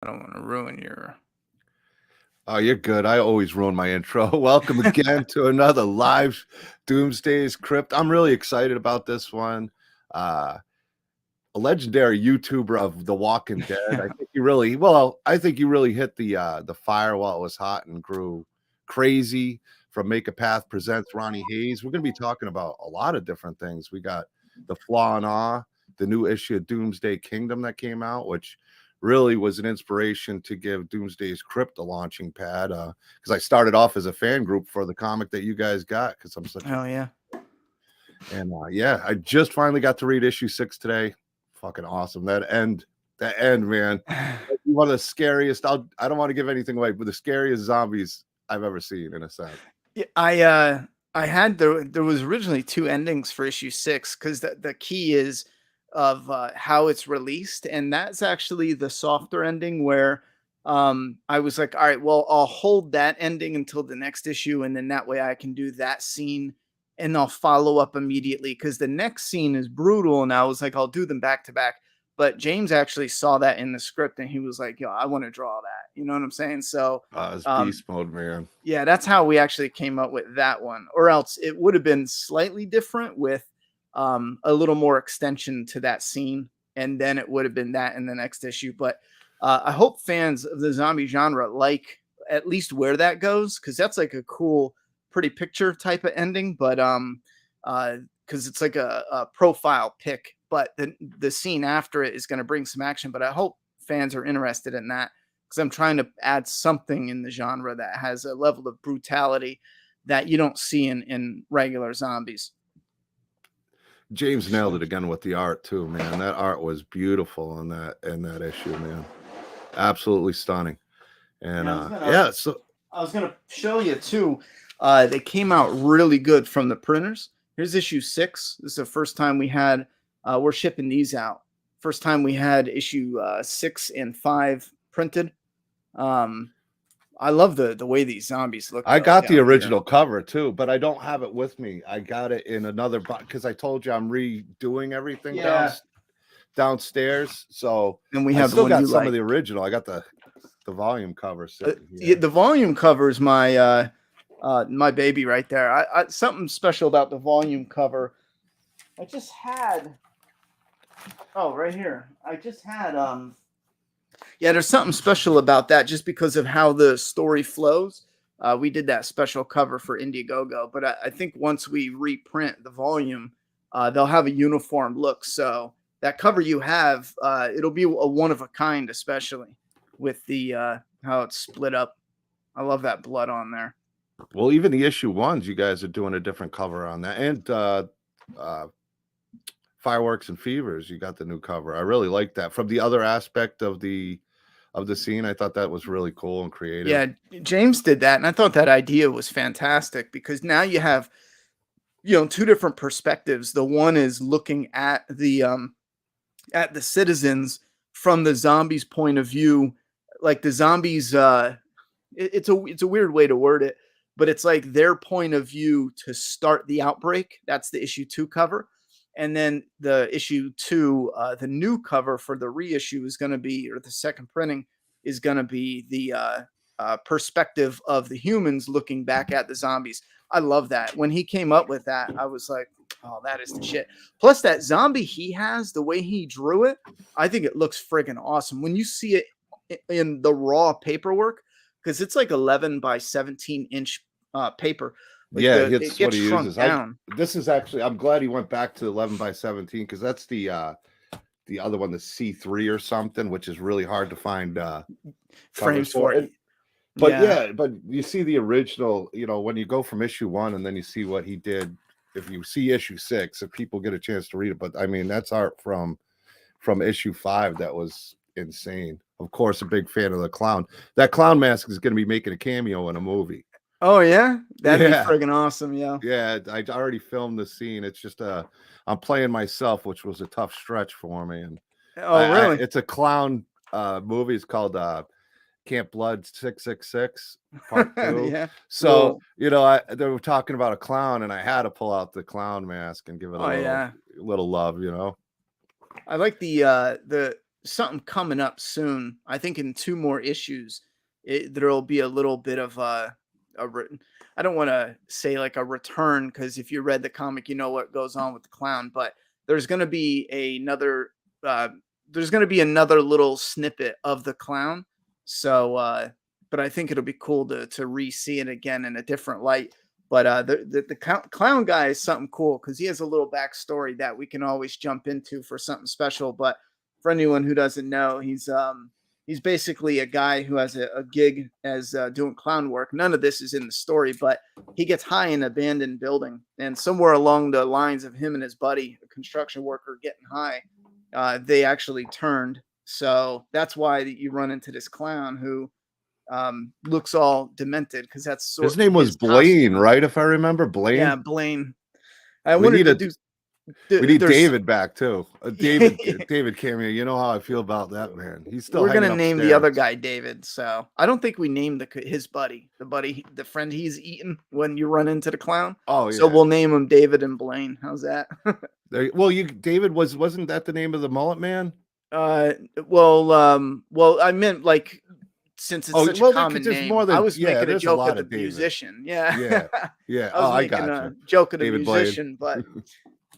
I don't want to ruin your. Oh, you're good. I always ruin my intro. Welcome again to another live Doomsday's Krypt. I'm really excited about this one. Uh, a legendary YouTuber of The Walking Dead. I think you really hit the fire while it was hot and grew crazy from Make a Path presents Ronny Haze. We're going to be talking about a lot of different things. We got The Flaw and Awe, the new issue of Doomsday Kingdom that came out, which really was an inspiration to give Doomsday's Krypt a launching pad. Because I started off as a fan group for the comic that you guys got because I'm such a Oh yeah. and yeah, I just finally got to read issue 6 today. Fucking awesome. That end, man. One of the scariest. I don't want to give anything away, but the scariest zombies I've ever seen in a sense. Yeah, I had there was originally two endings for issue 6 because the key is of how it's released, and that's actually the softer ending where I was like, all right, well, I'll hold that ending until the next issue, and then that way I can do that scene and I'll follow up immediately because the next scene is brutal, and I was like, I'll do them back to back. But James actually saw that in the script and he was like, yo, I want to draw that. You know what I'm saying? So It's beast mode, man. yeah, that's how we actually came up with that one. Or else it would have been slightly different with a little more extension to that scene. And then it would have been that in the next issue. But I hope fans of the zombie genre like at least where that goes, because that's like a cool, pretty picture type of ending. But because it's like a profile pic, but the scene after it is going to bring some action. But I hope fans are interested in that because I'm trying to add something in the genre that has a level of brutality that you don't see in regular zombies. James nailed it again with the art too, man. That art was beautiful in that issue, man. Absolutely stunning. And yeah, so I was gonna show you too. They came out really good from the printers. Here's issue 6. This is the first time we had. We're shipping these out. First time we had issue 6 and 5 printed. I love the way these zombies look. I got the original here. cover too, but I don't have it with me. I got it in another box because I told you I'm redoing everything downstairs. So And we I have the still one got you some like. of the original. I got the volume cover sitting Yeah, here. the volume cover is my baby right there. I something special about the volume cover. I just had right here. I just had yeah, there's something special about that just because of how the story flows. We did that special cover for Indiegogo, but I think once we reprint the volume, they'll have a uniform look. So that cover you have, it'll be a one of a kind, especially with the how it's split up. I love that blood on there. Well, even the issue ones, you guys are doing a different cover on that, and uh, Fireworks and Fevers, you got the new cover. I really like that. From the other aspect of the scene, I thought that was really cool and creative. Yeah, James did that, and I thought that idea was fantastic because now you have two different perspectives. The one is looking at the citizens from the zombies' point of view, like the zombies. It's a weird way to word it, but it's like their point of view to start the outbreak. That's the issue 2 cover. And then the issue 2, the new cover for the reissue is going to be, or the second printing is going to be the perspective of the humans looking back at the zombies. I love that. When he came up with that, I was like, oh, that is the shit. Plus, that zombie he has, the way he drew it, I think it looks friggin' awesome. When you see it in the raw paperwork, because it's like 11 by 17-inch paper. Like Yeah, it it's what gets he shrunk uses. down. This is actually, I'm glad he went back to 11 by 17 because that's the other one, the C3 or something, which is really hard to find Frames for it. But yeah, but you see the original, when you go from issue 1 and then you see what he did. If you see issue 6, if people get a chance to read it, but I mean that's art from issue 5 that was insane. Of course, a big fan of the clown. That clown mask is going to be making a cameo in a movie. Oh yeah, that'd be friggin' awesome. Yeah, I already filmed the scene. It's just I'm playing myself, which was a tough stretch for me. And really? it's a clown movie. It's called Camp Blood 666 Part 2. Yeah. So they were talking about a clown, and I had to pull out the clown mask and give it a little love. I like the something coming up soon. I think in 2 more issues, there'll be a little bit of a I don't want to say like a return, because if you read the comic, you know what goes on with the clown. But there's going to be another uh, there's going to be another little snippet of the clown. So, but I think it'll be cool to re-see it again in a different light. But the clown guy is something cool because he has a little backstory that we can always jump into for something special. But for anyone who doesn't know, he's basically a guy who has a gig as doing clown work. None of this is in the story, but he gets high in an abandoned building, and somewhere along the lines of him and his buddy, a construction worker, getting high, they actually turned. So that's why you run into this clown who looks all demented, because that's His sort name was his Blaine, costume. right? If I remember, Yeah, Blaine. Blaine. I We wanted need to a do. we need There's David back too. David cameo. You know how I feel about that man. He's still We're hanging gonna name the upstairs. other guy David. So I don't think we named his buddy, the friend he's eating when you run into the clown. Oh So yeah. we'll name him David and Blaine. How's that? Well, David wasn't that the name of the mullet man? Well, I meant like, since it's Oh such a well, common there's name, more I than was making a There's a joke of lot the of David. musician. Yeah, Yeah, yeah. I Oh, was I making gotcha. a joke of the David Blaine. musician, but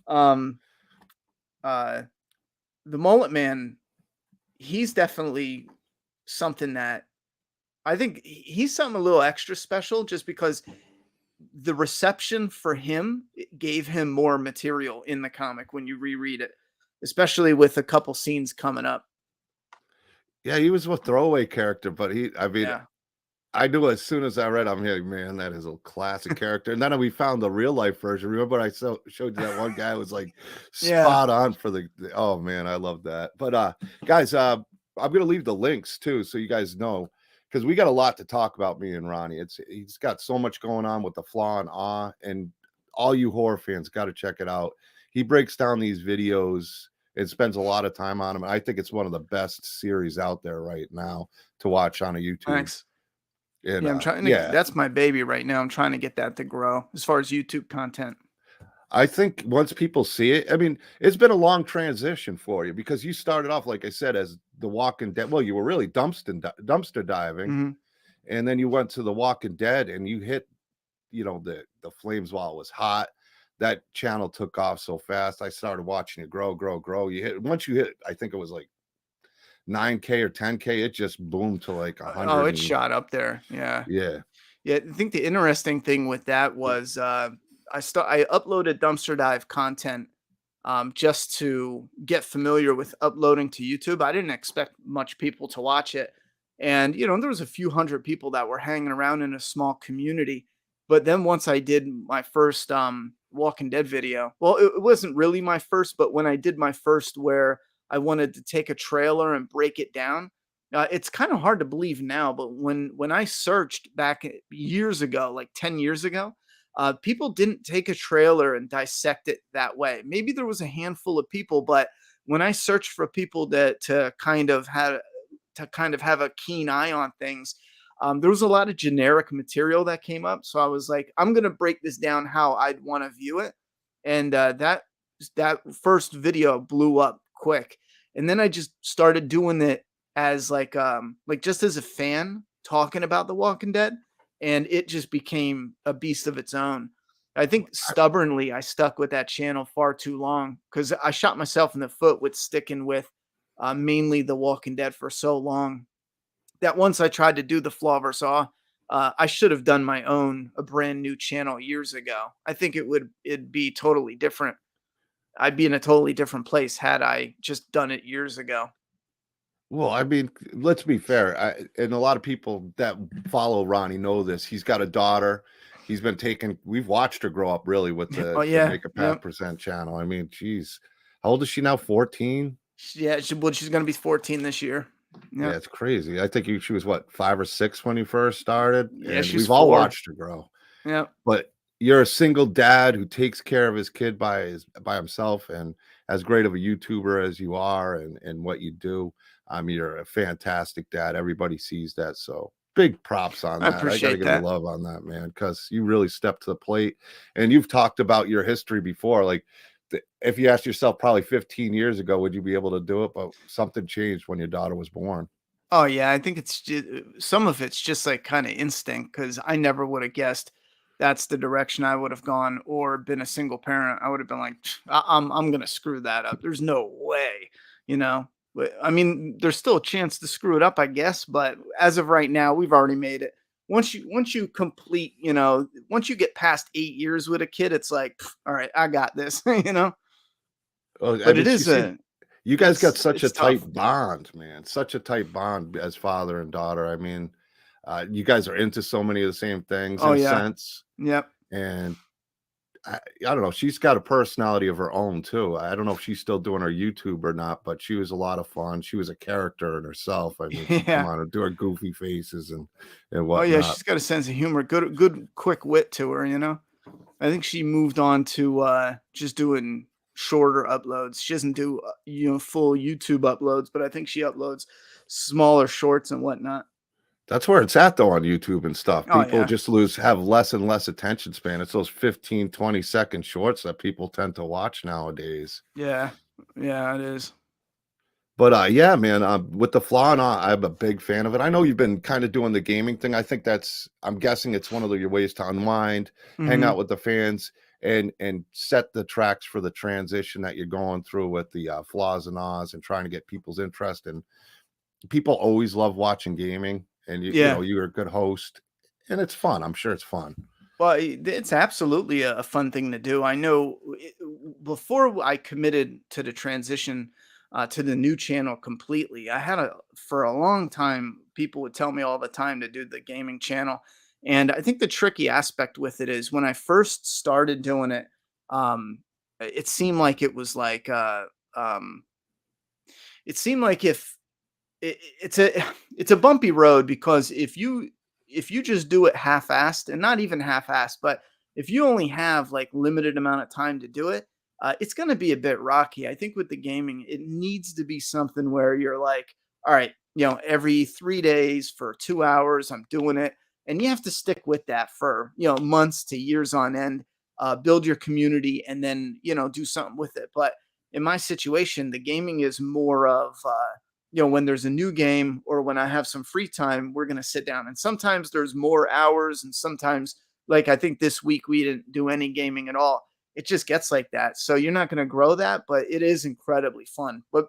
um, uh, the Mullet Man, he's definitely something that I think he's something a little extra special, just because the reception for him gave him more material in the comic when you reread it, especially with a couple scenes coming up. Yeah, he was a throwaway character, but I mean, Yeah. I knew as soon as I read, I'm like, man, that is a classic character. And then we found the real life version. Remember, showed you that one guy was like Yeah. spot on for oh man, I love that. But guys, I'm gonna leave the links too, so you guys know, because we got a lot to talk about, me and Ronnie. He's got so much going on with the Flaw and Awe, and all you horror fans got to check it out. He breaks down these videos and spends a lot of time on them. And I think it's one of the best series out there right now to watch on a YouTube. Thanks. And Yeah, I'm trying to yeah, that's my baby right now. I'm trying to get that to grow as far as YouTube content. I think once people see it, I mean, it's been a long transition for you, because you started off, like I said, as The Walking Dead. Well, you were really dumpster diving, Mhm. and then you went to The Walking Dead, and you hit, the flames while it was hot. That channel took off so fast. I started watching it grow, grow, grow. Once you hit, I think it was like 9K or 10K, it just boomed to like Oh, 100. it shot up there. Yeah. Yeah. Yeah, I think the interesting thing with that was I uploaded dumpster dive content just to get familiar with uploading to YouTube. I didn't expect much people to watch it, and there was a few hundred people that were hanging around in a small community. But then once I did my first Walking Dead video, well, it wasn't really my first, but when I did my first, where I wanted to take a trailer and break it down, it's kind of hard to believe now, but when I searched back years ago, like 10 years ago, people didn't take a trailer and dissect it that way. Maybe there was a handful of people, but when I searched for people that to kind of have a keen eye on things, there was a lot of generic material that came up. So I was like, I'm gonna break this down how I'd want to view it, and that first video blew up quick. And then I just started doing it as like just as a fan talking about The Walking Dead, and it just became a beast of its own. I think stubbornly I stuck with that channel far too long, because I shot myself in the foot with sticking with mainly The Walking Dead for so long, that once I tried to do the Flaw vs. Awe, I should have done a brand new channel years ago. I think it'd be totally different. I'd be in a totally different place had I just done it years ago. Well, I mean, let's be fair. And a lot of people that follow Ronnie know this. He's got a daughter. We've watched her grow up really with Oh the yeah, Make a Path yep. Present channel. I mean, geez, how old is she now? 14? Yeah, she's gonna be 14 this year. Yeah, Yeah, it's crazy. I think she was what, 5 or 6 when you first started, yeah, and she's we've all 4. watched her grow. Yeah, But you're a single dad who takes care of his kid by himself, and as great of a YouTuber as you are, and what you do, you're a fantastic dad. Everybody sees that, so big props on I that. I got to appreciate give you that. love on that, man, because you really stepped to the plate. And you've talked about your history before, like if you asked yourself probably 15 years ago, would you be able to do it? But something changed when your daughter was born. Oh yeah, I think some of it's just like kind of instinct because I never would have guessed that's the direction I would have gone or been a single parent. I would have been like, I'm gonna screw that up. There's no way, you know. But I mean, there's still a chance to screw it up, I guess. But as of right now, we've already made it. Once you complete, once you get past 8 years with a kid, it's like, all right, I got this, you know. Oh, I But mean, it she is seemed a, you guys got such a it's tough. tight bond, man. Such a tight bond as father and daughter. I mean, you guys are into so many of the same things Oh in a yeah, sense. yep. And I don't know. She's got a personality of her own too. I don't know if she's still doing her YouTube or not, but she was a lot of fun. She was a character in herself. I mean, she'd come Yeah. on and do her goofy faces and Oh yeah, whatnot. she's got a sense of humor, good quick wit to her, you know? I think she moved on to just doing shorter uploads. She doesn't do full YouTube uploads, but I think she uploads smaller shorts and whatnot. That's where it's at though on YouTube and stuff. Oh People yeah. just have less and less attention span. It's those 15, 20-second shorts that people tend to watch nowadays. Yeah. Yeah, it is. But yeah, man, with the flaw and all, I'm a big fan of it. I know you've been kind of doing the gaming thing. I think I'm guessing it's one of your ways to unwind, hang Mhm. out with the fans, and set the tracks for the transition that you're going through with the flaws and ahs and trying to get people's interest. And people always love watching gaming, and you Yeah. know you're a good host, and it's fun. I'm sure it's fun. Well, it's absolutely a fun thing to do. I know before I committed to the transition to the new channel completely, for a long time, people would tell me all the time to do the gaming channel. And I think the tricky aspect with it is when I first started doing it, it seemed like um, it seemed like if it's a it's a bumpy road because if you just do it half-assed and not even half-assed, but if you only have like limited amount of time to do it, it's going to be a bit rocky. I think with the gaming, it needs to be something where you're like, all right, every 3 days for 2 hours, I'm doing it, and you have to stick with that for months to years on end. Build your community, and then do something with it. But in my situation, the gaming is more of when there's a new game or when I have some free time, we're going to sit down. And sometimes there's more hours, and sometimes, like I think this week, we didn't do any gaming at all. It just gets like that. So you're not going to grow that, but it is incredibly fun. But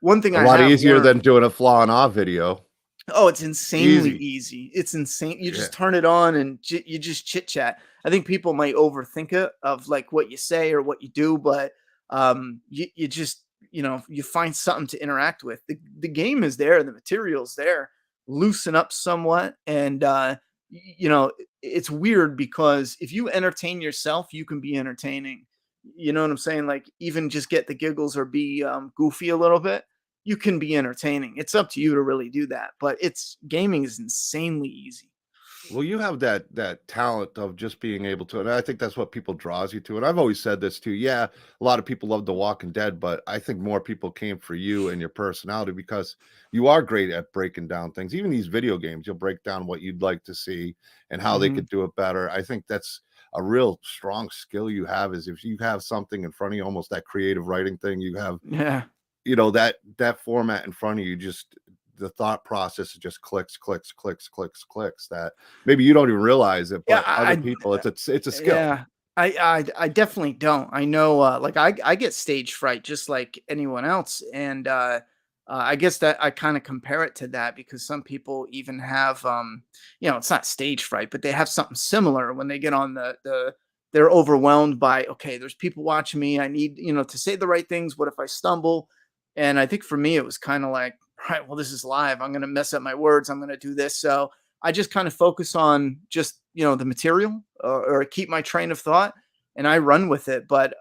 one thing A I lot have easier learned. than doing a flaw and ah video. Oh, it's insanely Easy. easy. It's insane. You Yeah. just turn it on and you just chit chat. I think people might overthink it of like what you say or what you do, but you just you find something to interact with. The game is there, the material's there. Loosen up somewhat, and it's weird because if you entertain yourself, you can be entertaining. You know what I'm saying? Like even just get the giggles or be goofy a little bit, you can be entertaining. It's up to you to really do that, but it's gaming is insanely easy. Well, you have that talent of just being able to, and I think that's what people draws you to. And I've always said this too. Yeah, a lot of people love The Walking Dead, but I think more people came for you and your personality because you are great at breaking down things. Even these video games, you'll break down what you'd like to see and how they Mhm. could do it better. I think that's a real strong skill you have is if you have something in front of you, almost that creative writing thing you have, Yeah. that format in front of you, just the thought process just clicks, clicks, clicks, clicks, clicks, that maybe you don't even realize it, Yeah, but other people, it's a skill. yeah. I definitely don't. I know like I get stage fright just like anyone else, and I guess that I kind of compare it to that because some people even have it's not stage fright, but they have something similar when they get on they're overwhelmed by, okay, there's people watching me. I need, to say the right things. What if I stumble? And I think for me it was kind of like, right, well, this is live. I'm going to mess up my words. I'm going to do this. So I just kind of focus on just, the material, or keep my train of thought, and I run with it. But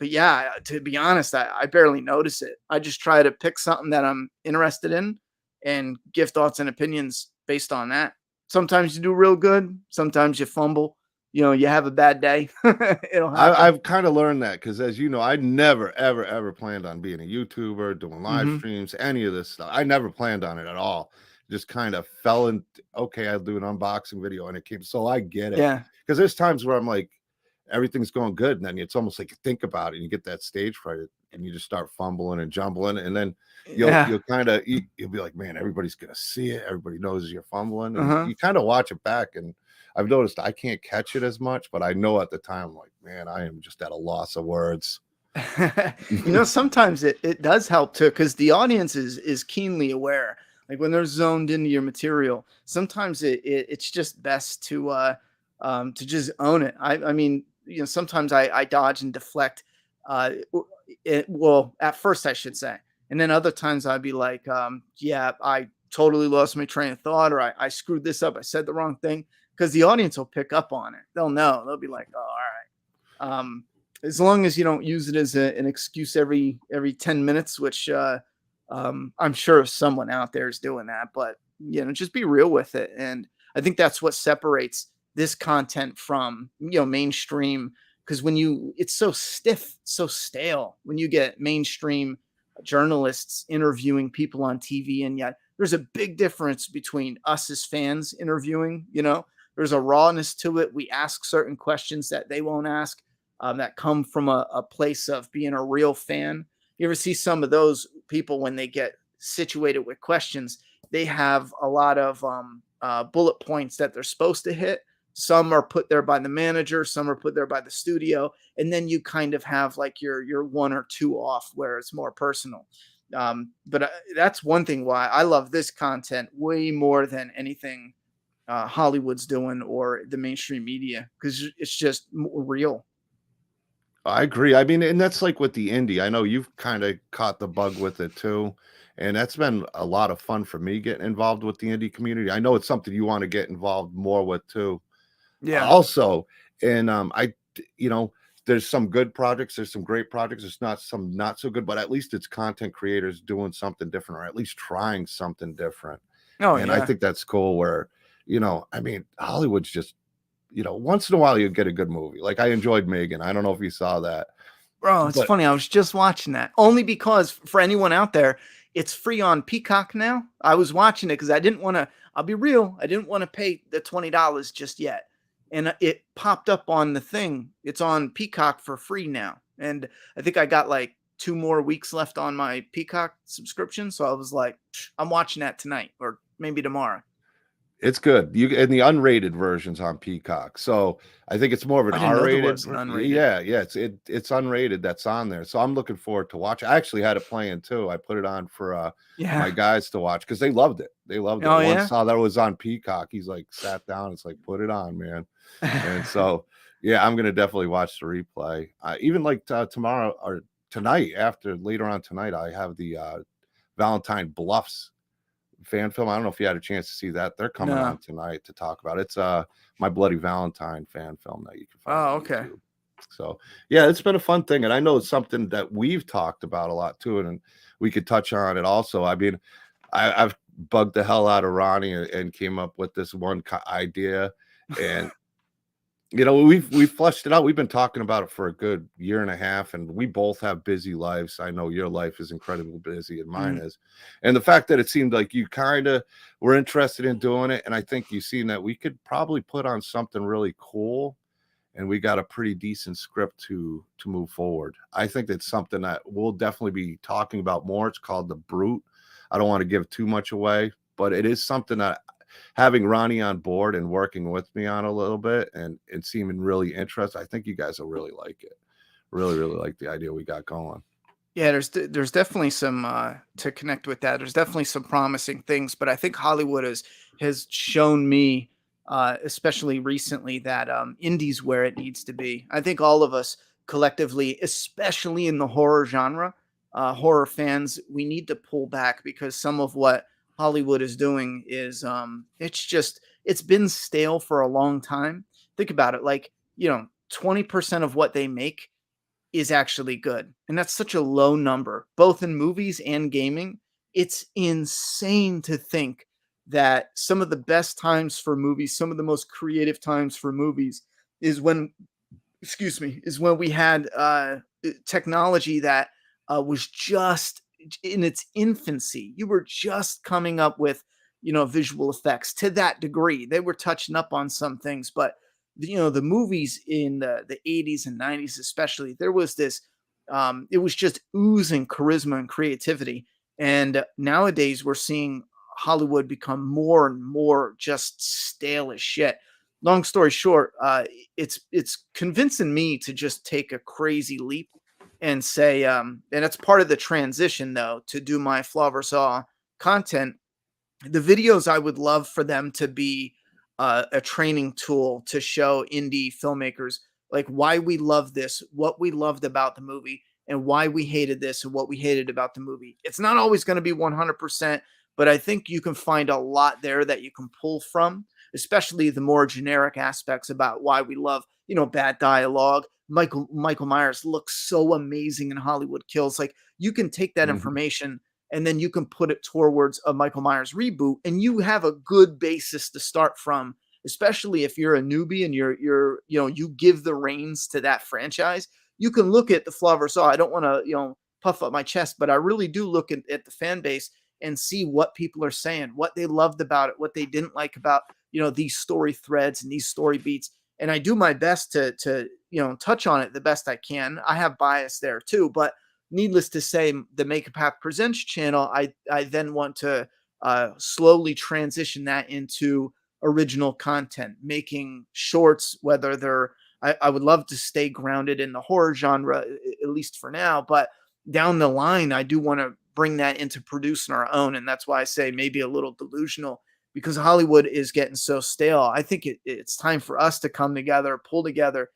yeah, to be honest, I barely notice it. I just try to pick something that I'm interested in and give thoughts and opinions based on that. Sometimes you do real good. Sometimes you fumble. You have a bad day. It'll happen. I've kind of learned that because, as you know, I never, ever, ever planned on being a YouTuber, doing live Hmm. streams, any of this stuff. I never planned on it at all. Just kind of fell in. Okay, I'll do an unboxing video, and it came. So I get it Yeah. because there's times where I'm like, everything's going good, and then it's almost like you think about it and you get that stage fright and you just start fumbling and jumbling, and then Yeah. you'll kind of you'll be like, man, everybody's gonna see it, everybody knows you're fumbling, and Uh-huh. you kind of watch it back. And I've noticed I can't catch it as much, but I know at the time, like, man, I am just at a loss of words. Sometimes it does help too, because the audience is keenly aware. Like when they're zoned into your material, sometimes it's just best to just own it. I mean, sometimes I dodge and deflect. Well, at first I should say, and then other times I'd be like, yeah, I totally lost my train of thought, or I screwed this up. I said the wrong thing, because the audience will pick up on it. They'll know. They'll be like, oh, all right. As long as you don't use it as an excuse every 10 minutes, which I'm sure someone out there is doing that, but just be real with it. And I think that's what separates this content from mainstream, because it's so stiff, so stale when you get mainstream journalists interviewing people on TV, and yet there's a big difference between us as fans interviewing. There's a rawness to it. We ask certain questions that they won't ask, that come from a place of being a real fan. You ever see some of those people when they get situated with questions? They have a lot of bullet points that they're supposed to hit. Some are put there by the manager, some are put there by the studio, and then you kind of have like your one or two off where it's more personal. But that's one thing why I love this content way more than anything Hollywood's doing or the mainstream media, because it's just more real. I agree. I mean, and that's like with the indie. I know you've kind of caught the bug with it too. And that's been a lot of fun for me getting involved with the indie community. I know it's something you want to get involved more with too. Yeah. Also, and you know, there's some good projects, there's some great projects, there's not some not so good, but at least it's content creators doing something different or at least trying something different. Oh And I yeah. think that's cool where, I mean, Hollywood's just, once in a while you get a good movie. Like I enjoyed Megan. I don't know if you saw that, Bro, it's but funny. I was just watching that only because, for anyone out there, it's free on Peacock now. I was watching it because I didn't want to. I'll be real. I didn't want to pay the $20 just yet, and it popped up on the thing. It's on Peacock for free now, and I think I got like 2 more weeks left on my Peacock subscription. So I was like, I'm watching that tonight or maybe tomorrow. it's good. You and the unrated versions on Peacock. So I think it's more of an I didn't know there R-rated. was an unrated. Yeah. It's unrated that's on there. So I'm looking forward to watch. I actually had it playing too. I put it on for my Yeah. guys to watch because they loved it. They loved it. Oh One yeah. saw that it was on Peacock. He's like sat down. It's like, put it on, man. And so yeah, I'm gonna definitely watch the replay. Even like tomorrow or tonight, after later on tonight, I have the Valentine Bluffs fan film. I don't know if you had a chance to see that. They're coming No. on tonight to talk about it. It's My Bloody Valentine fan film that you can find Oh on okay. YouTube. So yeah, it's been a fun thing. And I know it's something that we've talked about a lot too. And we could touch on it also. I mean, I've bugged the hell out of Ronnie and came up with this one idea. And we've fleshed it out. We've been talking about it for a good year and a half, and we both have busy lives. I know your life is incredibly busy, and mine Mm. is. And the fact that it seemed like you kind of were interested in doing it, and I think you've seen that we could probably put on something really cool, and we got a pretty decent script to move forward. I think that's something that we'll definitely be talking about more. It's called The Brute. I don't want to give too much away, but it is something that having Ronnie on board and working with me on a little bit and seeming really interested, I think you guys will really like it. Really, really like the idea we got going. Yeah, there's definitely some to connect with that. There's definitely some promising things, but I think Hollywood has shown me, especially recently, that indie's where it needs to be. I think all of us collectively, especially in the horror genre, horror fans, we need to pull back, because some of what Hollywood is doing is it's been stale for a long time. Think about it, like 20% of what they make is actually good. And that's such a low number, both in movies and gaming. It's insane to think that some of the best times for movies, some of the most creative times for movies is when, excuse me, is when we had technology that was just in its infancy. You were just coming up with, visual effects to that degree. They were touching up on some things, but the movies in the 80s and 90s, especially, there was this, it was just oozing charisma and creativity. And nowadays we're seeing Hollywood become more and more just stale as shit. Long story short, it's convincing me to just take a crazy leap and say, and it's part of the transition though, to do my Flaw vs. Awe content. The videos, I would love for them to be a training tool to show indie filmmakers like why we love this, what we loved about the movie, and why we hated this and what we hated about the movie. It's not always going to be 100%, but I think you can find a lot there that you can pull from, especially the more generic aspects about why we love, bad dialogue. Michael Myers looks so amazing in Hollywood Kills. Like, you can take that Mhm. information and then you can put it towards a Michael Myers reboot, and you have a good basis to start from, especially if you're a newbie and you give the reins to that franchise. You can look at the Flaw vs. Awe. I don't want to, puff up my chest, but I really do look at the fan base and see what people are saying, what they loved about it, what they didn't like about, these story threads and these story beats. And I do my best to touch on it the best I can. I have bias there too, but needless to say, the Make a Path Presents channel, I then want to slowly transition that into original content, making shorts, whether they're, I would love to stay grounded in the horror genre, at least for now, but down the line, I do want to bring that into producing our own. And that's why I say maybe a little delusional, because Hollywood is getting so stale. I think it's time for us to come together, pull together,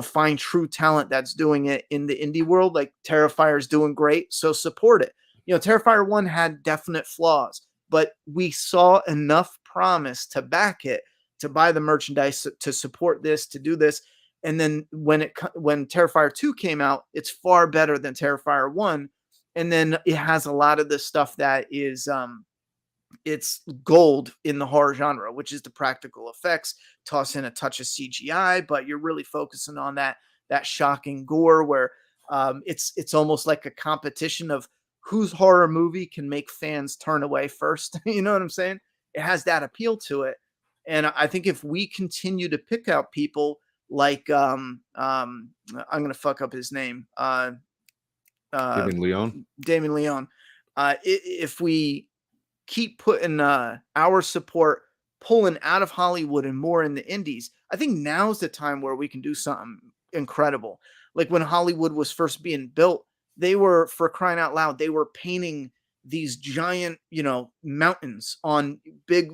find true talent that's doing it in the indie world. Like Terrifier's doing great, so support it. Terrifier 1 had definite flaws, but we saw enough promise to back it, to buy the merchandise, to support this, to do this. And then when Terrifier 2 came out, it's far better than Terrifier 1. And then it has a lot of the stuff that is it's gold in the horror genre, which is the practical effects. Toss in a touch of CGI, but you're really focusing on that shocking gore, where it's almost like a competition of whose horror movie can make fans turn away first. You know what I'm saying? It has that appeal to it, and I think if we continue to pick out people like I'm gonna fuck up his name, uh, Damien Leone. Damon Leone. If we keep putting our support pulling out of Hollywood and more in the indies, I think now's the time where we can do something incredible. Like when Hollywood was first being built, they were, for crying out loud, they were painting these giant, mountains on big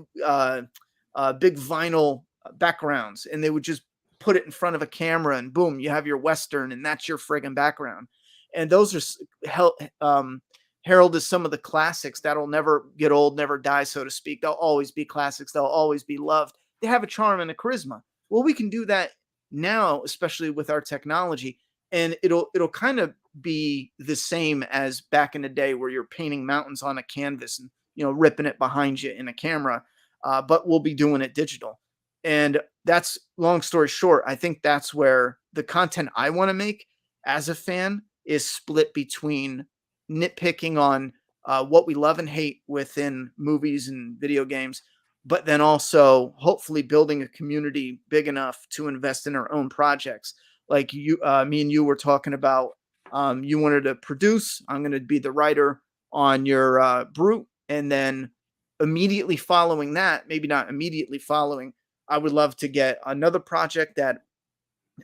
vinyl backgrounds, and they would just put it in front of a camera, and boom, you have your Western, and that's your friggin' background. And those are heralded as some of the classics that'll never get old, never die, so to speak. They'll always be classics. They'll always be loved. They have a charm and a charisma. Well, we can do that now, especially with our technology, and it'll kind of be the same as back in the day where you're painting mountains on a canvas and ripping it behind you in a camera, but we'll be doing it digital. And that's, long story short, I think that's where the content I want to make as a fan is split between nitpicking on what we love and hate within movies and video games, but then also hopefully building a community big enough to invest in our own projects. Like me and you were talking about, you wanted to produce. I'm going to be the writer on your Brute, and then immediately following that, maybe not immediately following, I would love to get another project that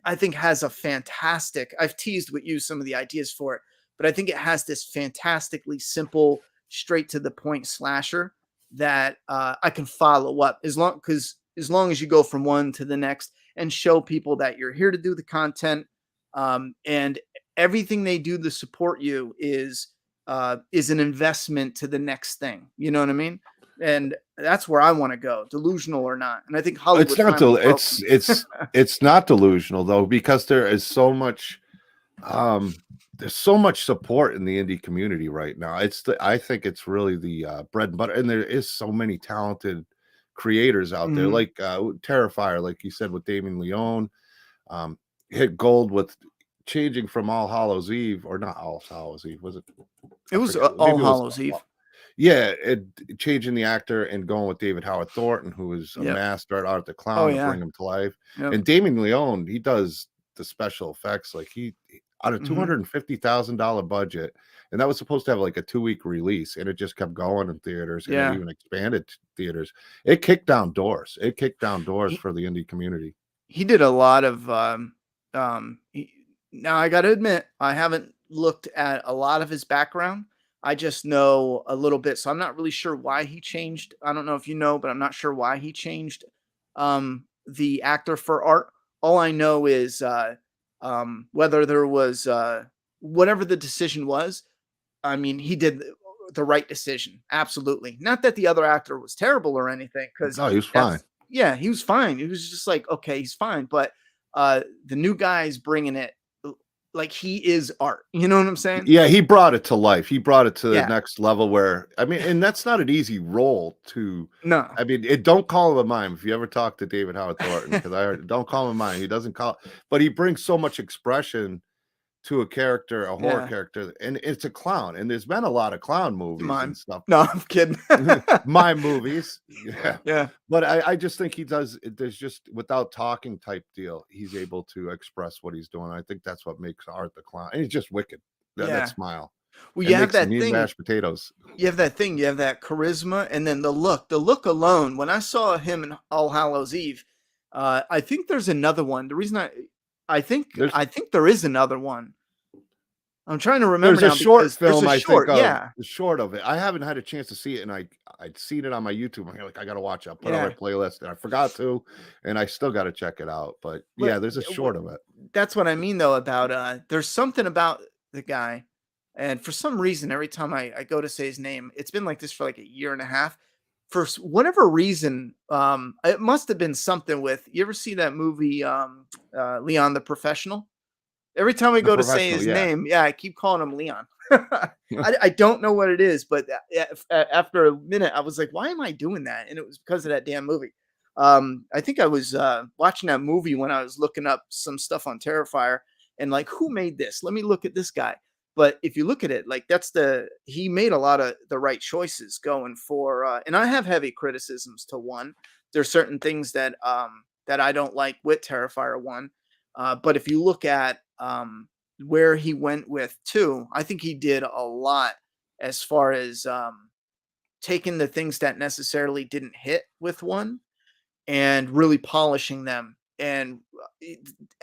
I think has a fantastic, I've teased with you some of the ideas for it, but I think it has this fantastically simple, straight to the point slasher that I can follow up, as long as you go from one to the next and show people that you're here to do the content, and everything they do to support you is an investment to the next thing. You know what I mean? And that's where I want to go, delusional or not. And I think It's Hollywood not finally broke it's me. it's not delusional though, because there is so much there's so much support in the indie community right now. I think it's really the bread and butter, and there is so many talented creators out there, Mhm. like Terrifier, like you said, with Damien Leone, um, hit gold with changing from All Hallows Eve, or not All Hallows Eve, was it? It I was forget. All Maybe it was. Hallows Eve. Yeah, changing the actor and going with David Howard Thornton, who is a Yep. master at Art the Oh Clown, to yeah. bring him to life. Yep. And Damien Leone, he does the special effects. Like out of Hmm. $250,000 budget, and that was supposed to have like a 2-week release, and it just kept going in theaters, and it Yeah. even expanded to theaters. It kicked down doors. It kicked down doors He, for the indie community. he did a lot of now I got to admit I haven't looked at a lot of his background. I just know a little bit, so I'm not really sure why he changed. I don't know if you know, but I'm not sure why he changed the actor for art. All I know is whether there was whatever the decision was. I mean, he did the right decision. Absolutely. Not that the other actor was terrible or anything, because Oh, he was fine. that's, yeah, he was fine. He was just like, okay, he's fine. But the new guy's bringing it like he is art. You know what I'm saying? Yeah, he brought it to life. He brought it to the Yeah. next level where, I mean, and that's not an easy role to, No. I mean, don't call him a mime. If you ever talk to David Howard Thornton, because I heard, don't call him a mime. He doesn't call, but he brings so much expression to a character, a horror Yeah. character, and it's a clown. And there's been a lot of clown movies and Mime. stuff, No, I'm kidding. mime movies. Yeah. Yeah. But I just think he does, there's just without talking type deal, he's able to express what he's doing. I think that's what makes Art the Clown. And he's just wicked. That Yeah. smile. Well, It you have makes that me thing. mashed potatoes. You have that thing. You have that charisma, and then the look. The look alone. When I saw him in All Hallows Eve, I think there's another one. The reason I There's think there is another one. I'm trying to remember there's a now short because there's film a I think short. of, Yeah. the short of it. I haven't had a chance to see it, and I'd seen it on my YouTube. I'm like, I gotta watch it. I'll put it on my Yeah. playlist, and I forgot to, and I still gotta check it out. But But yeah, there's a short of it. that's what I mean though about there's something about the guy, and for some reason every time I go to say his name, it's been like this for like a year and a half. For whatever reason, it must have been something with. You ever see that movie, Leon the Professional? Every time I The go to say Professional, his yeah. name, yeah, I keep calling him Leon. I don't know what it is, but after a minute, I was like, "Why am I doing that?" And it was because of that damn movie. I think I was watching that movie when I was looking up some stuff on Terrifier, and like, who made this? Let me look at this guy. But if you look at it, like he made a lot of the right choices going for. And I have heavy criticisms to one. There's certain things that I don't like with Terrifier 1. But if you look at where he went with 2, I think he did a lot as far as taking the things that necessarily didn't hit with 1 and really polishing them, and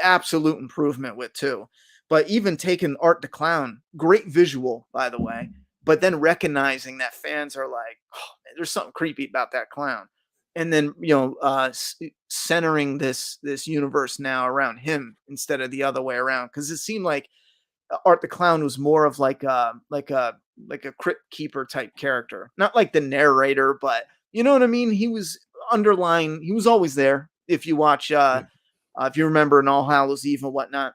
absolute improvement with 2. But even taking Art the Clown, great visual, by the way, but then recognizing that fans are like, oh, man, there's something creepy about that clown. And then, centering this universe now around him instead of the other way around, because it seemed like Art the Clown was more of like a crypt keeper type character, not like the narrator, but you know what I mean. He was underlying. He was always there. If you watch, if you remember in All Hallows Eve and whatnot,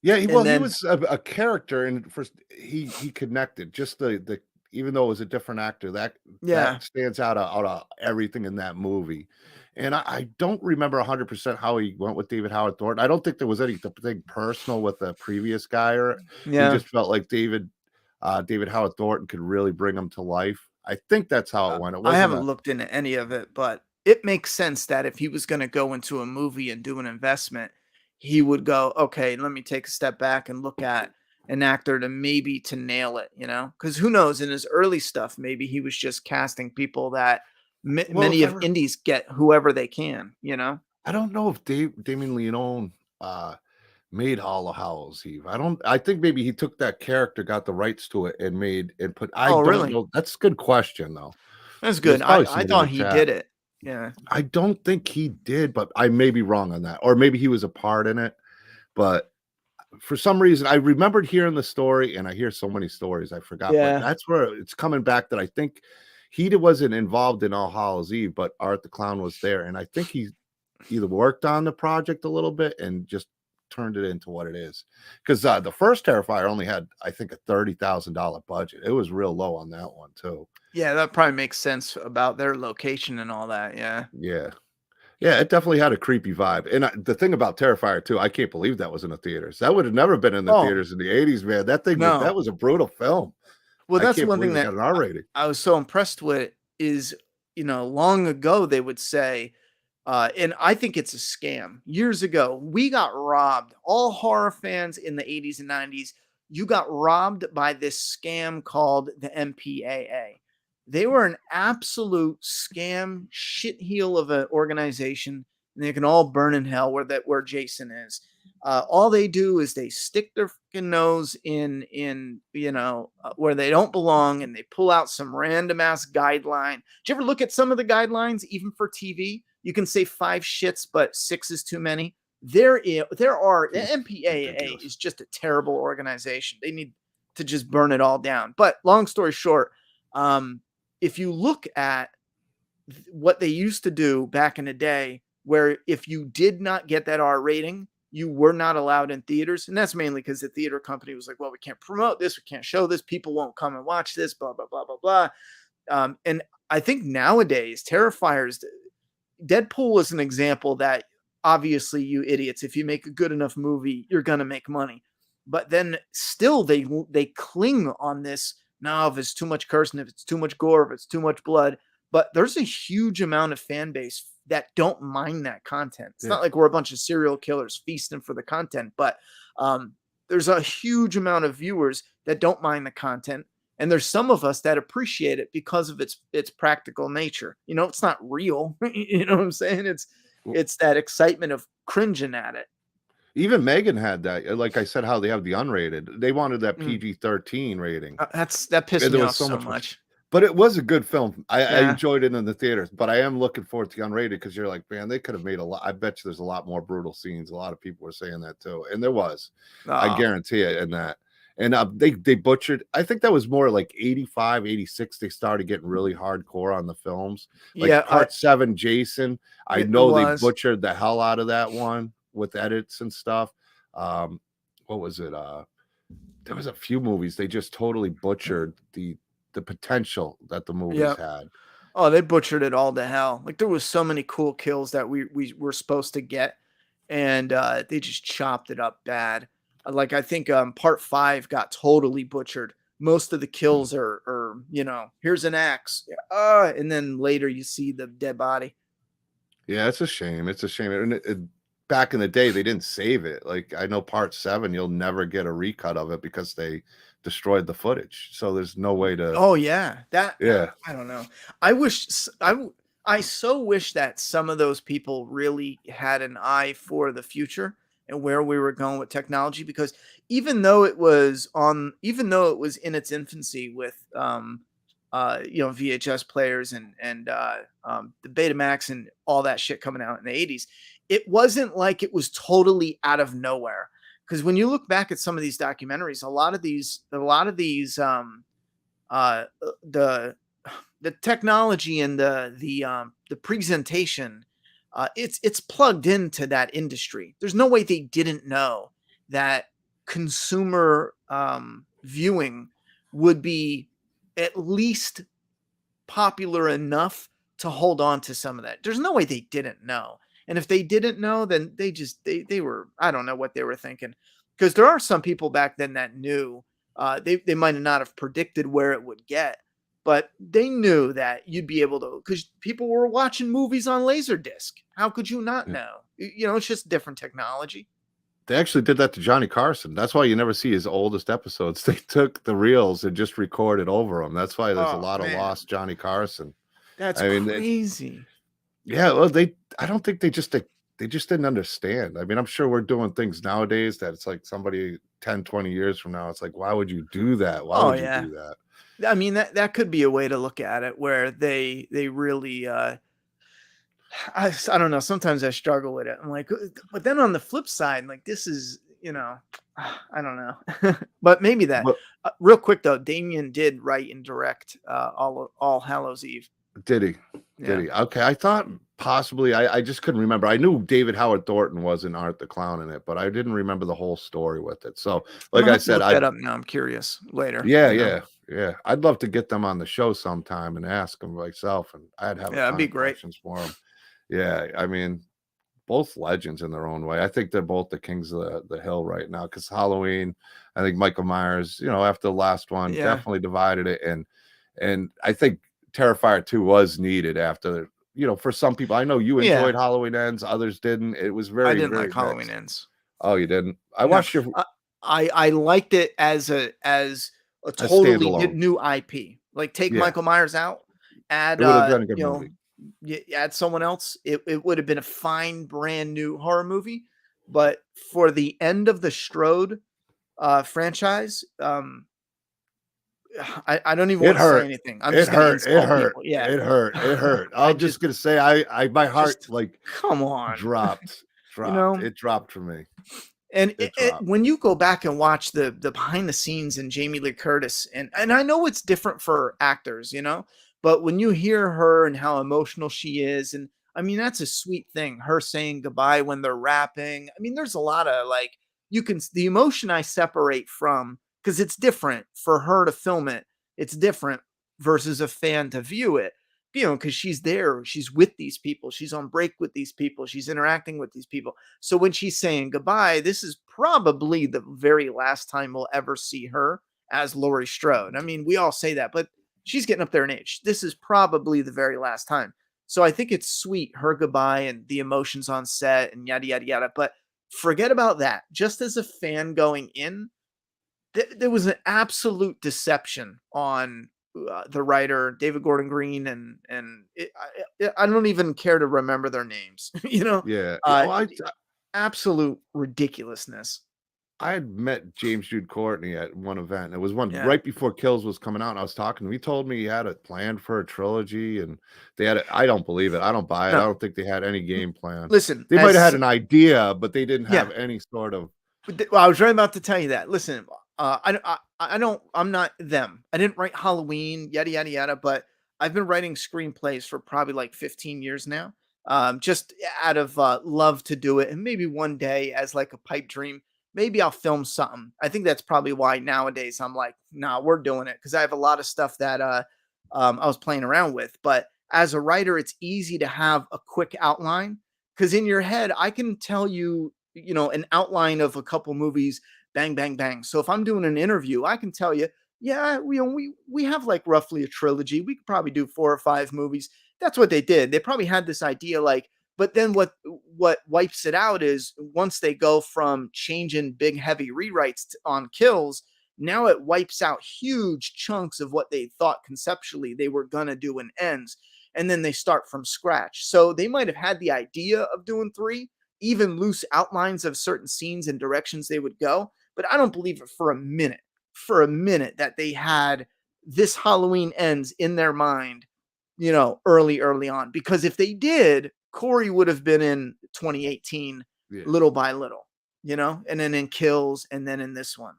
Yeah, and he then was a character, and first he connected. Just the even though it was a different actor, that yeah, stands out of everything in that movie. And I don't remember 100% how he went with David Howard Thornton. I don't think there was anything personal with the previous guy, or he yeah. just felt like David Howard Thornton could really bring him to life. I think that's how it went. It I wasn't haven't a looked into any of it, but it makes sense that if he was going to go into a movie and do an investment, he would go, okay, let me take a step back and look at an actor to nail it, because who knows, in his early stuff, maybe he was just casting people that well. many of indies get whoever they can. I don't know if Damien Leone made All Hallows Eve. I think maybe he took that character, got the rights to it, and put. I Oh, don't really? know. That's a good question though. That's There's good. probably I somebody in thought the he chat. did it. Yeah. I don't think he did, but I may be wrong on that. Or maybe he was a part in it. But for some reason, I remembered hearing the story, and I hear so many stories I forgot. But Yeah. that's where it's coming back, that I think he wasn't involved in All Hallows Eve, but Art the Clown was there. And I think he either worked on the project a little bit and just turned it into what it is. Because the first Terrifier only had, I think, a $30,000 budget. It was real low on that one too. Yeah, that probably makes sense about their location and all that. Yeah. Yeah. Yeah, it definitely had a creepy vibe. And the thing about Terrifier 2, I can't believe that was in the theaters. That would have never been in the Oh, theaters in the 80s, man. That no. was a brutal film. Well, I that's can't one believe thing it got that an R rating. I was so impressed with is, long ago they would say, and I think it's a scam. Years ago, we got robbed. All horror fans in the 80s and 90s, you got robbed by this scam called the MPAA. They were an absolute scam shitheel of an organization, and they can all burn in hell where Jason is. All they do is they stick their fucking nose in where they don't belong, and they pull out some random ass guideline. Did you ever look at some of the guidelines, even for TV? You can say 5 shits, but 6 is too many. There are the MPAA Ridiculous. is just a terrible organization. They need to just burn it all down. But long story short, if you look at what they used to do back in the day, where if you did not get that R rating, you were not allowed in theaters. And that's mainly because the theater company was like, well, we can't promote this, we can't show this, people won't come and watch this, blah, blah, blah, blah, blah. And I think nowadays, Terrifiers, Deadpool is an example that obviously, you idiots, if you make a good enough movie, you're gonna make money. But then still they cling on this. Now, if it's too much cursing, if it's too much gore, if it's too much blood, but there's a huge amount of fan base that don't mind that content. It's not like we're a bunch of serial killers feasting for the content, but there's a huge amount of viewers that don't mind the content. And there's some of us that appreciate it because of its practical nature. It's not real. You know what I'm saying? It's that excitement of cringing at it. Even Megan had that. Like I said, how they have the unrated. They wanted that Mm. PG-13 rating. That pissed me off so much. But it was a good film. I Yeah. enjoyed it in the theaters. But I am looking forward to the unrated because you're like, man, they could have made a lot. I bet you there's a lot more brutal scenes. A lot of people were saying that too, and there was. I guarantee it. In that, and they butchered. I think that was more like 85, 86. They started getting really hardcore on the films. Like Yeah, Part 7, Jason. I it know they was. butchered the hell out of that one with edits and stuff. What was it? There was a few movies they just totally butchered the potential that the movies Yep. had. Oh, they butchered it all to hell. Like, there was so many cool kills that we were supposed to get, and they just chopped it up bad. Like, I think Part 5 got totally butchered. Most of the kills are here's an axe, and then later you see the dead body. Yeah, it's a shame. It's a shame. And back in the day, they didn't save it. Like, I know Part 7, you'll never get a recut of it because they destroyed the footage. So there's no way to. Oh yeah, Yeah. I don't know. I so wish that some of those people really had an eye for the future and where we were going with technology, because even though it was in its infancy with VHS players and the Betamax and all that shit coming out in the 80s, it wasn't like it was totally out of nowhere. Because when you look back at some of these documentaries, a lot of these the technology and the presentation, it's plugged into that industry. There's no way they didn't know that consumer viewing would be at least popular enough to hold on to some of that. There's no way they didn't know. And if they didn't know, then they were, I don't know what they were thinking. Because there are some people back then that knew. They might not have predicted where it would get, but they knew that you'd be able to, because people were watching movies on Laserdisc. How could you not know? It's just different technology. They actually did that to Johnny Carson. That's why you never see his oldest episodes. They took the reels and just recorded over them. That's why there's a lot of lost Johnny Carson. That's crazy. Well, I don't think they just didn't understand. I mean, I'm sure we're doing things nowadays that it's like somebody 10, 20 years from now, it's like, why would you do that? Why would you do that? I mean, that could be a way to look at it, where they really I don't know. Sometimes I struggle with it. I'm like, but then on the flip side, like, this is, I don't know. But maybe that. Real quick though, Damien did write and direct All Hallows Eve. Did he? Did he? Okay, I thought possibly. I just couldn't remember. I knew David Howard Thornton was in Art the Clown in it, but I didn't remember the whole story with it. So, like I said, look that up now. I'm curious later. Yeah. I'd love to get them on the show sometime and ask them myself, and I'd have it'd be great questions for them. Yeah, I mean, both legends in their own way. I think they're both the kings of the hill right now, because Halloween, I think Michael Myers, after the last one, Yeah. definitely divided it. And I think Terrifier 2 was needed after, for some people. I know you Yeah. enjoyed Halloween Ends, others didn't. It was I very, didn't like very Halloween mixed. Ends. Oh, you didn't? I No. watched your I liked it as a a totally standalone. new IP. Like take Yeah, Michael Myers out, add it would have been a good movie. add someone else. It would have been a fine brand new horror movie. But for the end of the Strode franchise, I don't even It want to say hurt. anything. I'm It just gonna hurt. It insult hurt. people. Yeah. It hurt. It hurt. I I'm just just gonna say, I my heart just like come on. dropped, You dropped. know? It dropped for me. And It dropped. when you go back and watch the behind the scenes and Jamie Lee Curtis, and I know it's different for actors, but when you hear her and how emotional she is, and I mean that's a sweet thing. Her saying goodbye when they're rapping. I mean, there's a lot of like the emotion I separate from, because it's different for her to film it. It's different versus a fan to view it. Because she's there, she's with these people, she's on break with these people, she's interacting with these people. So when she's saying goodbye, this is probably the very last time we'll ever see her as Laurie Strode. I mean, we all say that, but she's getting up there in age. This is probably the very last time. So I think it's sweet, her goodbye and the emotions on set and yada, yada, yada. But forget about that. Just as a fan going in, there was an absolute deception on the writer David Gordon Green, I don't even care to remember their names. Yeah. Uh, Oh, absolute ridiculousness. I had met James Jude Courtney at one event. It was one Yeah. right before Kills was coming out. And I was talking to him. He told me he had it planned for a trilogy, and they had it. I don't believe it. I don't buy it. I No, don't think they had any game plan. listen, They might have had an idea, but they didn't have yeah, any sort of. well, I was right about to tell you that. Listen, I don't, I'm not them. I didn't write Halloween, yada, yada, yada, but I've been writing screenplays for probably like 15 years now. Just out of love to do it. And maybe one day, as like a pipe dream, maybe I'll film something. I think that's probably why nowadays I'm like, nah, we're doing it. Cause I have a lot of stuff that I was playing around with. But as a writer, it's easy to have a quick outline. Cause in your head, I can tell you, an outline of a couple movies, bang, bang, bang. So if I'm doing an interview, I can tell you, yeah, we have like roughly a trilogy. We could probably do 4 or 5 movies. That's what they did. They probably had this idea like, but then what wipes it out is once they go from changing big heavy rewrites on kills, now it wipes out huge chunks of what they thought conceptually they were gonna do in ends, and then they start from scratch. So they might have had the idea of doing 3, even loose outlines of certain scenes and directions they would go, but I don't believe it for a minute that they had this Halloween Ends in their mind, early on. Because if they did, Corey would have been in 2018 Yeah. little by little, and then in Kills and then in this one.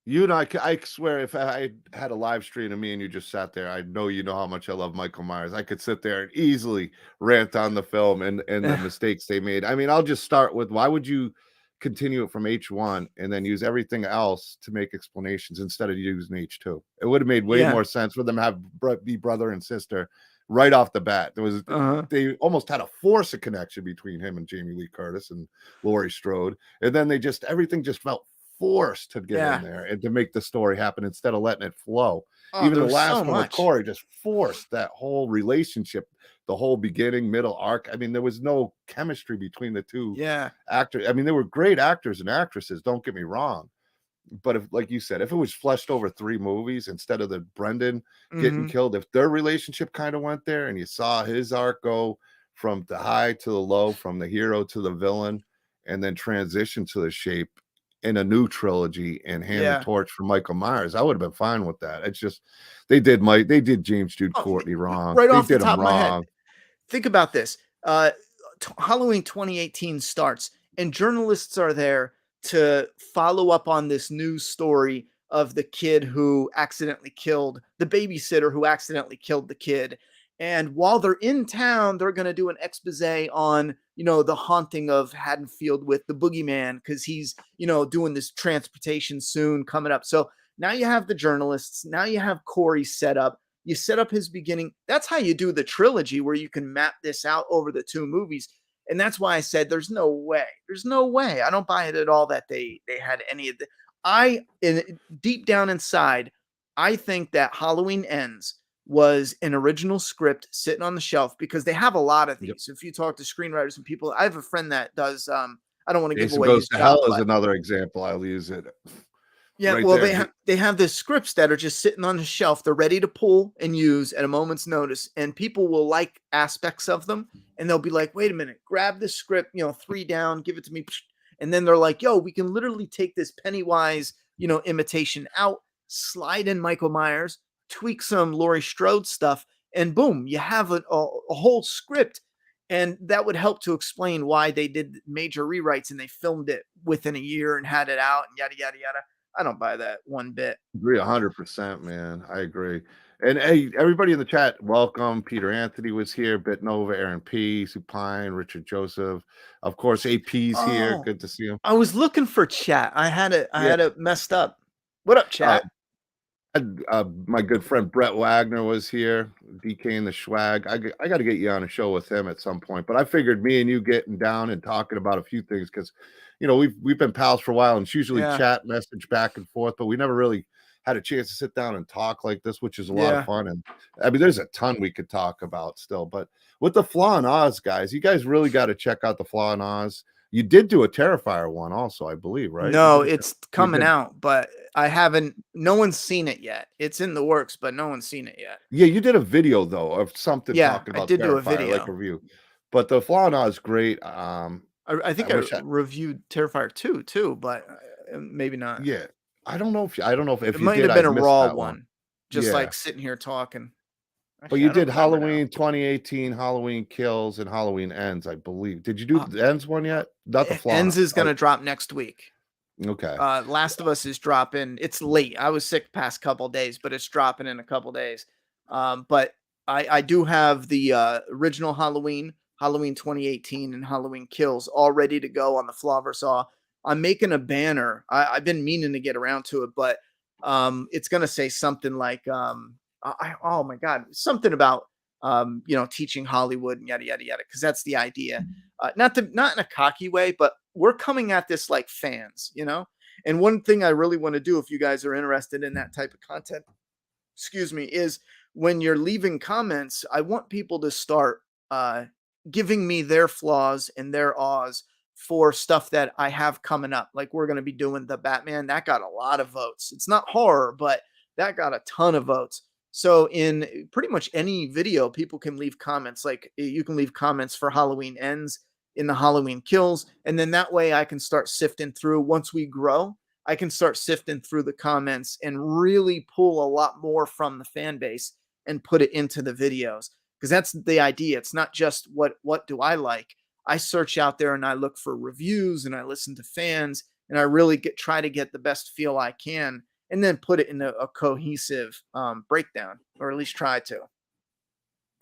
You and I swear, if I had a live stream of me and you just sat there, I know you know how much I love Michael Myers. I could sit there and easily rant on the film and the mistakes they made. I mean, I'll just start with, why would you continue it from H1 and then use everything else to make explanations instead of using H2? It would have made way Yeah. more sense for them to have be brother and sister right off the bat. They almost had to force a connection between him and Jamie Lee Curtis and Laurie Strode, and then everything just felt forced to get in there and to make the story happen instead of letting it flow. Oh, Even the there's last so one with much. Corey just forced that whole relationship, the whole beginning, middle arc. I mean, there was no chemistry between the two actors. I mean, they were great actors and actresses, don't get me wrong. But if, like you said, if it was fleshed over 3 movies instead of the Brendan getting killed, if their relationship kind of went there and you saw his arc go from the high to the low, from the hero to the villain, and then transition to the shape in a new trilogy and hand the torch for Michael Myers, I would have been fine with that. It's just they did James Jude Courtney wrong. Right They off the did him top of my head, wrong. think about this. Halloween 2018 starts, and journalists are there to follow up on this news story of the kid who accidentally killed the babysitter who accidentally killed the kid. And while they're in town, they're going to do an expose on, the haunting of Haddonfield with the boogeyman, because he's, doing this transportation soon coming up. So now you have the journalists. Now you have Corey set up. You set up his beginning. That's how you do the trilogy, where you can map this out over the 2 movies. And that's why I said there's no way. There's no way. I don't buy it at all that they had any of the deep down inside, I think that Halloween Ends was an original script sitting on the shelf because they have a lot of Yep. these. If you talk to screenwriters and people, I have a friend that does I don't want to give Jason away Goes his to job, Hell is but another example. I'll use it yeah, right well, there. they have the scripts that are just sitting on the shelf. They're ready to pull and use at a moment's notice, and people will like aspects of them, and they'll be like, "Wait a minute, grab this script, 3 down, give it to me," and then they're like, "Yo, we can literally take this Pennywise, imitation out, slide in Michael Myers, tweak some Laurie Strode stuff, and boom, you have a whole script." And that would help to explain why they did major rewrites and they filmed it within a year and had it out and yada yada yada. I don't buy that one bit. Agree 100%, man. I agree. And hey, everybody in the chat, welcome. Peter Anthony was here, Bitnova, Aaron P, Supine, Richard Joseph. Of course, AP's here. Oh, Good to see him. I was looking for chat. I Yeah. had it messed up. What up, Uh, chat? my good friend Brett Wagner was here, DK and the Schwag. I got to get you on a show with him at some point. But I figured me and you getting down and talking about a few things because, we've been pals for a while and it's usually Yeah. chat, message back and forth, but we never really had a chance to sit down and talk like this, which is a lot of Yeah. fun. And I mean, there's a ton we could talk about still. But with the Flaw in Oz, guys, you guys really got to check out the Flaw in Oz. You did do a Terrifier one also, I believe, right? No, You it's you coming did. out, but no one's seen it yet. It's in the works, but no one's seen it yet. Yeah, you did a video though of something Yeah, talking I about did do a Terrifier, like video. a review. But the Flaw in Oz is great. I I think I wish I reviewed Terrifier 2 too, but maybe not. yeah. I don't know if It you might did, have I been a missed raw that one. one, just Yeah. like sitting here talking. But Actually, you I don't did remember now. Halloween 2018, Halloween Kills, and Halloween Ends, I believe. Did you do Uh, the Ends one yet? Not the Flaw in Ends is Oz. gonna drop next week. Okay. Last of Us is dropping. It's late. I was sick past couple days, but it's dropping in a couple days. But I do have the original Halloween, Halloween 2018, and Halloween Kills all ready to go on the Flawversaw. I'm making a banner. I've been meaning to get around to it, but it's gonna say something like oh my god, something about teaching Hollywood and yada yada yada, because that's the idea. Not in a cocky way, but we're coming at this like fans. And one thing I really want to do, if you guys are interested in that type of content, excuse me, is when you're leaving comments, I want people to start giving me their flaws and their awes for stuff that I have coming up. Like we're going to be doing the Batman. That got a lot of votes. It's not horror, but that got a ton of votes. So in pretty much any video, people can leave comments. Like you can leave comments for Halloween Ends in the Halloween Kills. And then that way I can start sifting through. Once we grow, I can start sifting through the comments and really pull a lot more from the fan base and put it into the videos. Because that's the idea. It's not just what do I like. I search out there and I look for reviews and I listen to fans and I really try to get the best feel I can and then put it in a cohesive breakdown, or at least try to.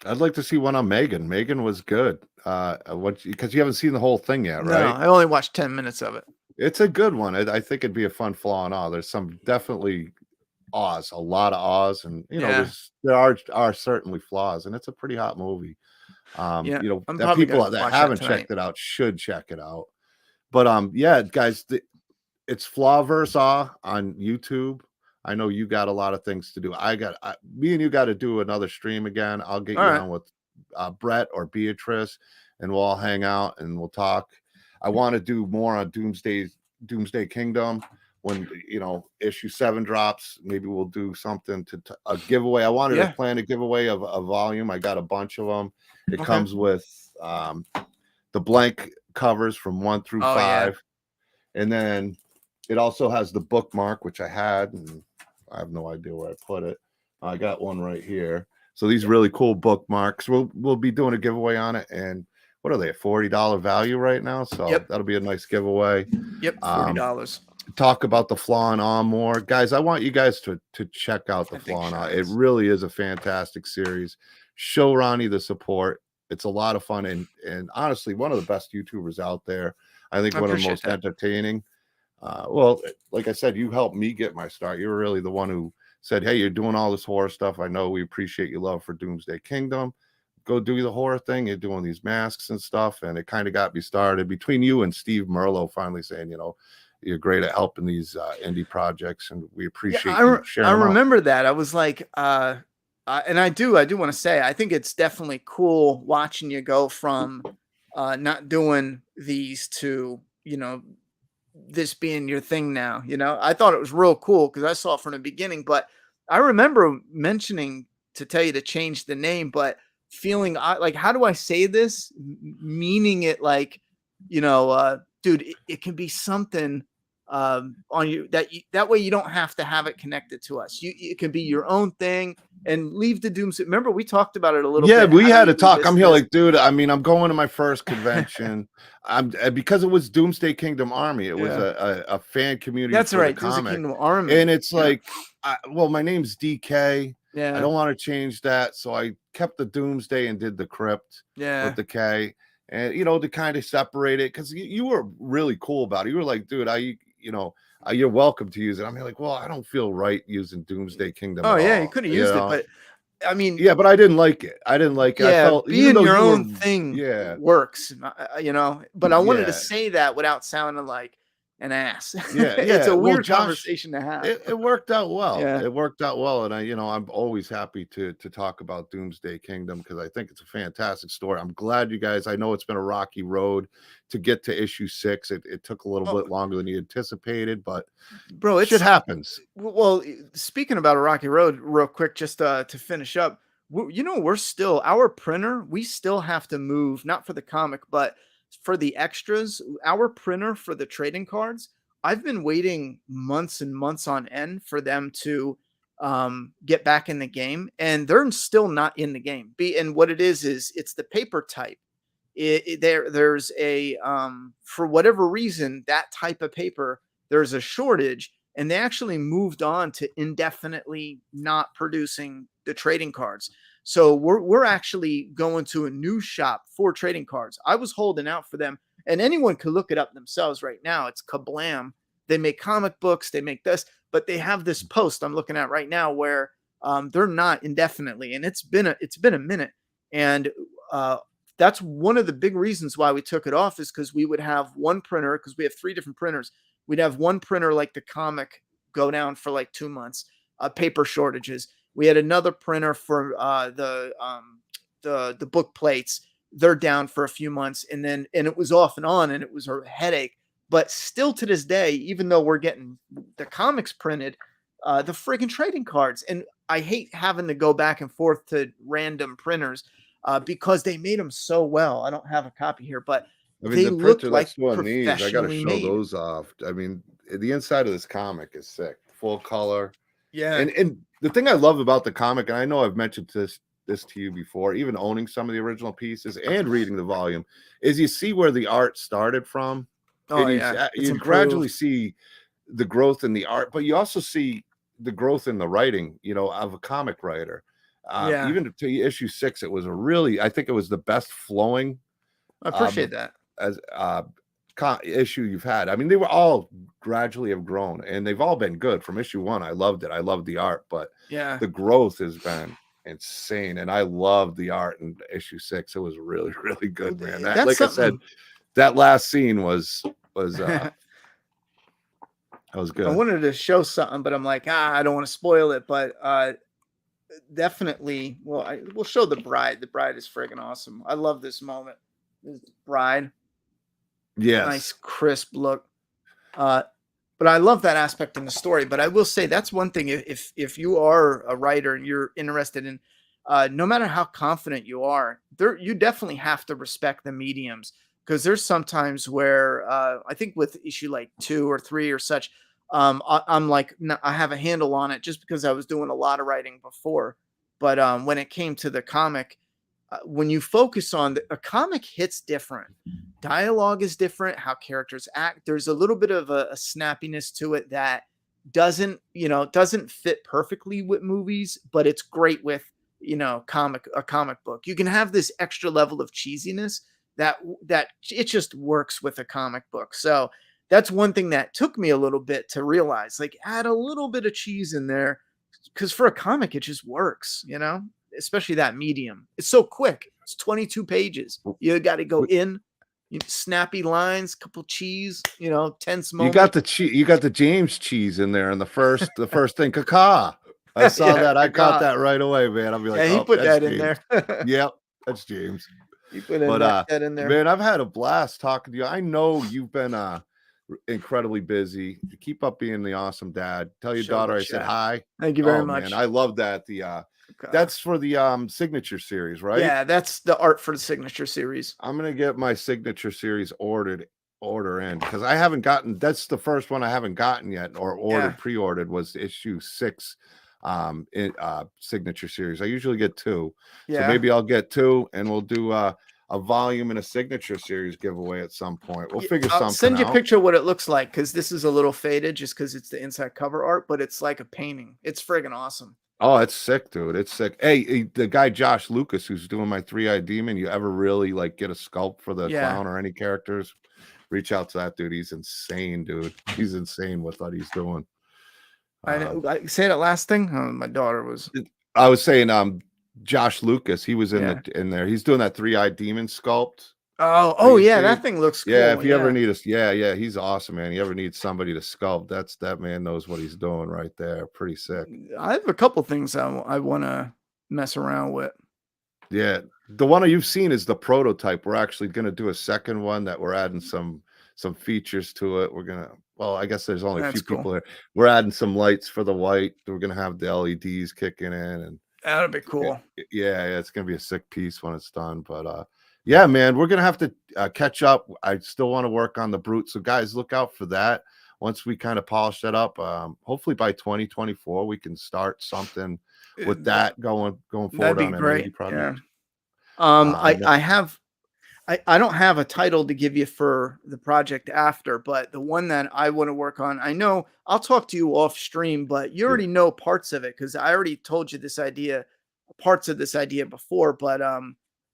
I'd like to see one on Megan. Megan was good. Because you haven't seen the whole thing yet, No, right? I only watched 10 minutes of it. It's a good one. I think it'd be a fun Flaw in Oz. There's some definitely Oz, a lot of Oz, and Yeah. there are certainly flaws, and it's a pretty hot movie. Yeah, I'm That probably people gonna that watch that haven't tonight. checked it out should check it out. But yeah, guys, it's Flawverse on YouTube. I know you got a lot of things to do. Me and you got to do another stream again. I'll get All you right. on with Brett or Beatrice, and we'll all hang out and we'll talk. I want to do more on Doomsday Kingdom when issue 7 drops. Maybe we'll do something to a giveaway. I wanted to plan a giveaway of a volume. I got a bunch of them. It comes with the blank covers from 1 through 5, and then it also has the bookmark, which I had, and I have no idea where I put it. I got one right here. So these really cool bookmarks. We'll be doing a giveaway on it, and what are they, a $40 value right now? So that'll be a nice giveaway. Yep, $40. Talk about the Flaw in Awe more. Guys, I want you guys to check out the Flaw in Awe. It really is a fantastic series. Show Ronnie the support. It's a lot of fun, and honestly, one of the best YouTubers out there. I think one of the most entertaining. Well, like I said, you helped me get my start. You were really the one who said, hey, you're doing all this horror stuff. I know we appreciate your love for Doomsday Kingdom. go do the horror thing. You're doing these masks and stuff, and it kind of got me started. Between you and Steve Merlo finally saying, you're great at helping these indie projects, and we Yeah, appreciate you sharing I them out. remember that. I was like, and I do want to say, I think it's definitely cool watching you go from not doing these to, this being your thing now. I thought it was real cool because I saw it from the beginning, but I remember mentioning to tell you to change the name, but feeling like, how do I say this? Meaning it like, dude, it can be something on you that way you don't have to have it connected to us. It can be your own thing and leave the Doomsday. Remember, we talked about it a little Yeah, bit. we How do had we a do talk. this, I'm here this? like, dude, I mean, I'm going to my first convention. I'm because it was Doomsday Kingdom Army. It was a fan community That's for right. the There's a comic. Kingdom Army. And it's like, well, my name's DK. Yeah. I don't want to change that. So I kept the Doomsday and did the Krypt with the K. And, to kind of separate it, because you were really cool about it. You were like, dude, you're welcome to use it. I'm like, well, I don't feel right using Doomsday Kingdom Oh, at yeah, all. you could have used it, but I mean, yeah, but I didn't like it. I didn't like it. I felt being your own were, thing yeah, works, but I wanted to yeah, say that without sounding like an ass. yeah. It's a Well, weird Josh, conversation to have. it worked out well. Yeah. It worked out well, and I'm always happy to talk about Doomsday Kingdom because I think it's a fantastic story. I'm glad you guys. I know it's been a rocky road to get to issue 6. It took a little bit longer than you anticipated, but bro, shit happens. Well, speaking about a rocky road, real quick, just to finish up, we're still our printer. We still have to move, not for the comic, but for the extras. Our printer for the trading cards. I've been waiting months and months on end for them to get back in the game, and they're still not in the game. And what it is it's the paper type. There's a for whatever reason, that type of paper, there's a shortage, and they actually moved on to indefinitely not producing the trading cards. So we're actually going to a new shop for trading cards. I was holding out for them, and anyone could look it up themselves right now. It's Kablam. They make comic books, they make this, but they have this post I'm looking at right now where they're not indefinitely, and it's been a minute, and that's one of the big reasons why we took it off, is because we would have one printer, because we have 3 different printers. We'd have one printer like the comic go down for like 2 months, paper shortages. We had another printer for the book plates. They're down for a few months, and it was off and on, and it was a headache. But still to this day, even though we're getting the comics printed, the friggin' trading cards, and I hate having to go back and forth to random printers because they made them so well. I don't have a copy here, but I mean, they the look printer like that's doing these, I got to professionally show made. those off. I mean, the inside of this comic is sick, full color. Yeah. And the thing I love about the comic, and I know I've mentioned this to you before, even owning some of the original pieces and reading the volume, is you see where the art started from. Oh, and yeah. you gradually see the growth in the art, but you also see the growth in the writing, of a comic writer. Even to issue 6, it was I think it was the best flowing. I appreciate that. As issue you've had. I mean, they were all gradually have grown, and they've all been good. From issue 1, I loved it. I loved the art, but the growth has been insane, and I loved the art in issue 6. It was really, really good, man. That, like I said, that last scene was that was good. I wanted to show something, but I'm like, I don't want to spoil it, but definitely. Well, we'll show the bride. The bride is friggin' awesome. I love this moment. This bride. Yes. Nice crisp look. But I love that aspect in the story. But I will say that's one thing. If you are a writer and you're interested in, no matter how confident you are, you definitely have to respect the mediums, because there's sometimes where I think with issue like 2 or 3 or such, I'm like, no, I have a handle on it just because I was doing a lot of writing before. But when it came to the comic, when you focus on a comic, hits different. Dialogue is different. How characters act. There's a little bit of a snappiness to it that doesn't fit perfectly with movies, but it's great with a comic book. You can have this extra level of cheesiness that it just works with a comic book. So that's one thing that took me a little bit to realize, like, add a little bit of cheese in there, because for a comic, it just works, especially that medium. It's so quick. It's 22 pages. You got to go in, snappy lines, couple cheese, tense You got moment. the you got the James cheese in there in the first thing, caca. I saw Yeah, that. I caught God. that right away, man. I'll be like, Yeah, he oh, put that's that in James. there. Yep, that's James. He put in But that in there. man, I've had a blast talking to you. I know you've been incredibly busy. Keep up being the awesome dad. Tell your Show the daughter I said chat. hi. Thank you very Oh man, much. I love that. That's for the signature series, right? Yeah, that's the art for the signature series. I'm gonna get my signature series order in because I haven't gotten. That's the first one I haven't gotten yet or ordered. Yeah. Pre-ordered was issue 6 signature series. I usually get 2, so Yeah. maybe I'll get 2 and we'll do a volume and a signature series giveaway at some point. We'll figure I'll something send you a out. picture of what it looks like, because this is a little faded just because it's the inside cover art, but it's like a painting. It's friggin' awesome. Oh, it's sick, dude. It's sick. Hey, the guy Josh Lucas, who's doing my 3-Eyed Demon, you ever really like get a sculpt for the Yeah. clown or any characters? Reach out to that dude. He's insane, dude. He's insane with what he's doing. I say that last thing. My daughter was. I was saying, Josh Lucas, he was Yeah. in there. He's doing that 3-Eyed Demon sculpt. Oh yeah, that thing looks cool. Yeah, if you ever need us, yeah, he's awesome, man. You ever need somebody to sculpt? That man knows what he's doing right there. Pretty sick. I have a couple things I want to mess around with. Yeah, the one you've seen is the prototype. We're actually going to do a second one that we're adding some features to it. We're gonna. Well, I guess there's only a few people there. We're adding some lights for the white. We're gonna have the LEDs kicking in, and that'll be cool. Yeah, it's gonna be a sick piece when it's done. But yeah, man, we're gonna have to catch up. I still want to work on the brute, so guys, look out for that. Once we kind of polish that up, hopefully by 2024 we can start something with that going forward. That'd be on great. an indie project. Yeah. I don't have a title to give you for the project after, but the one that I want to work on, I know I'll talk to you off stream, but you already know parts of it because I already told you parts of this idea before. But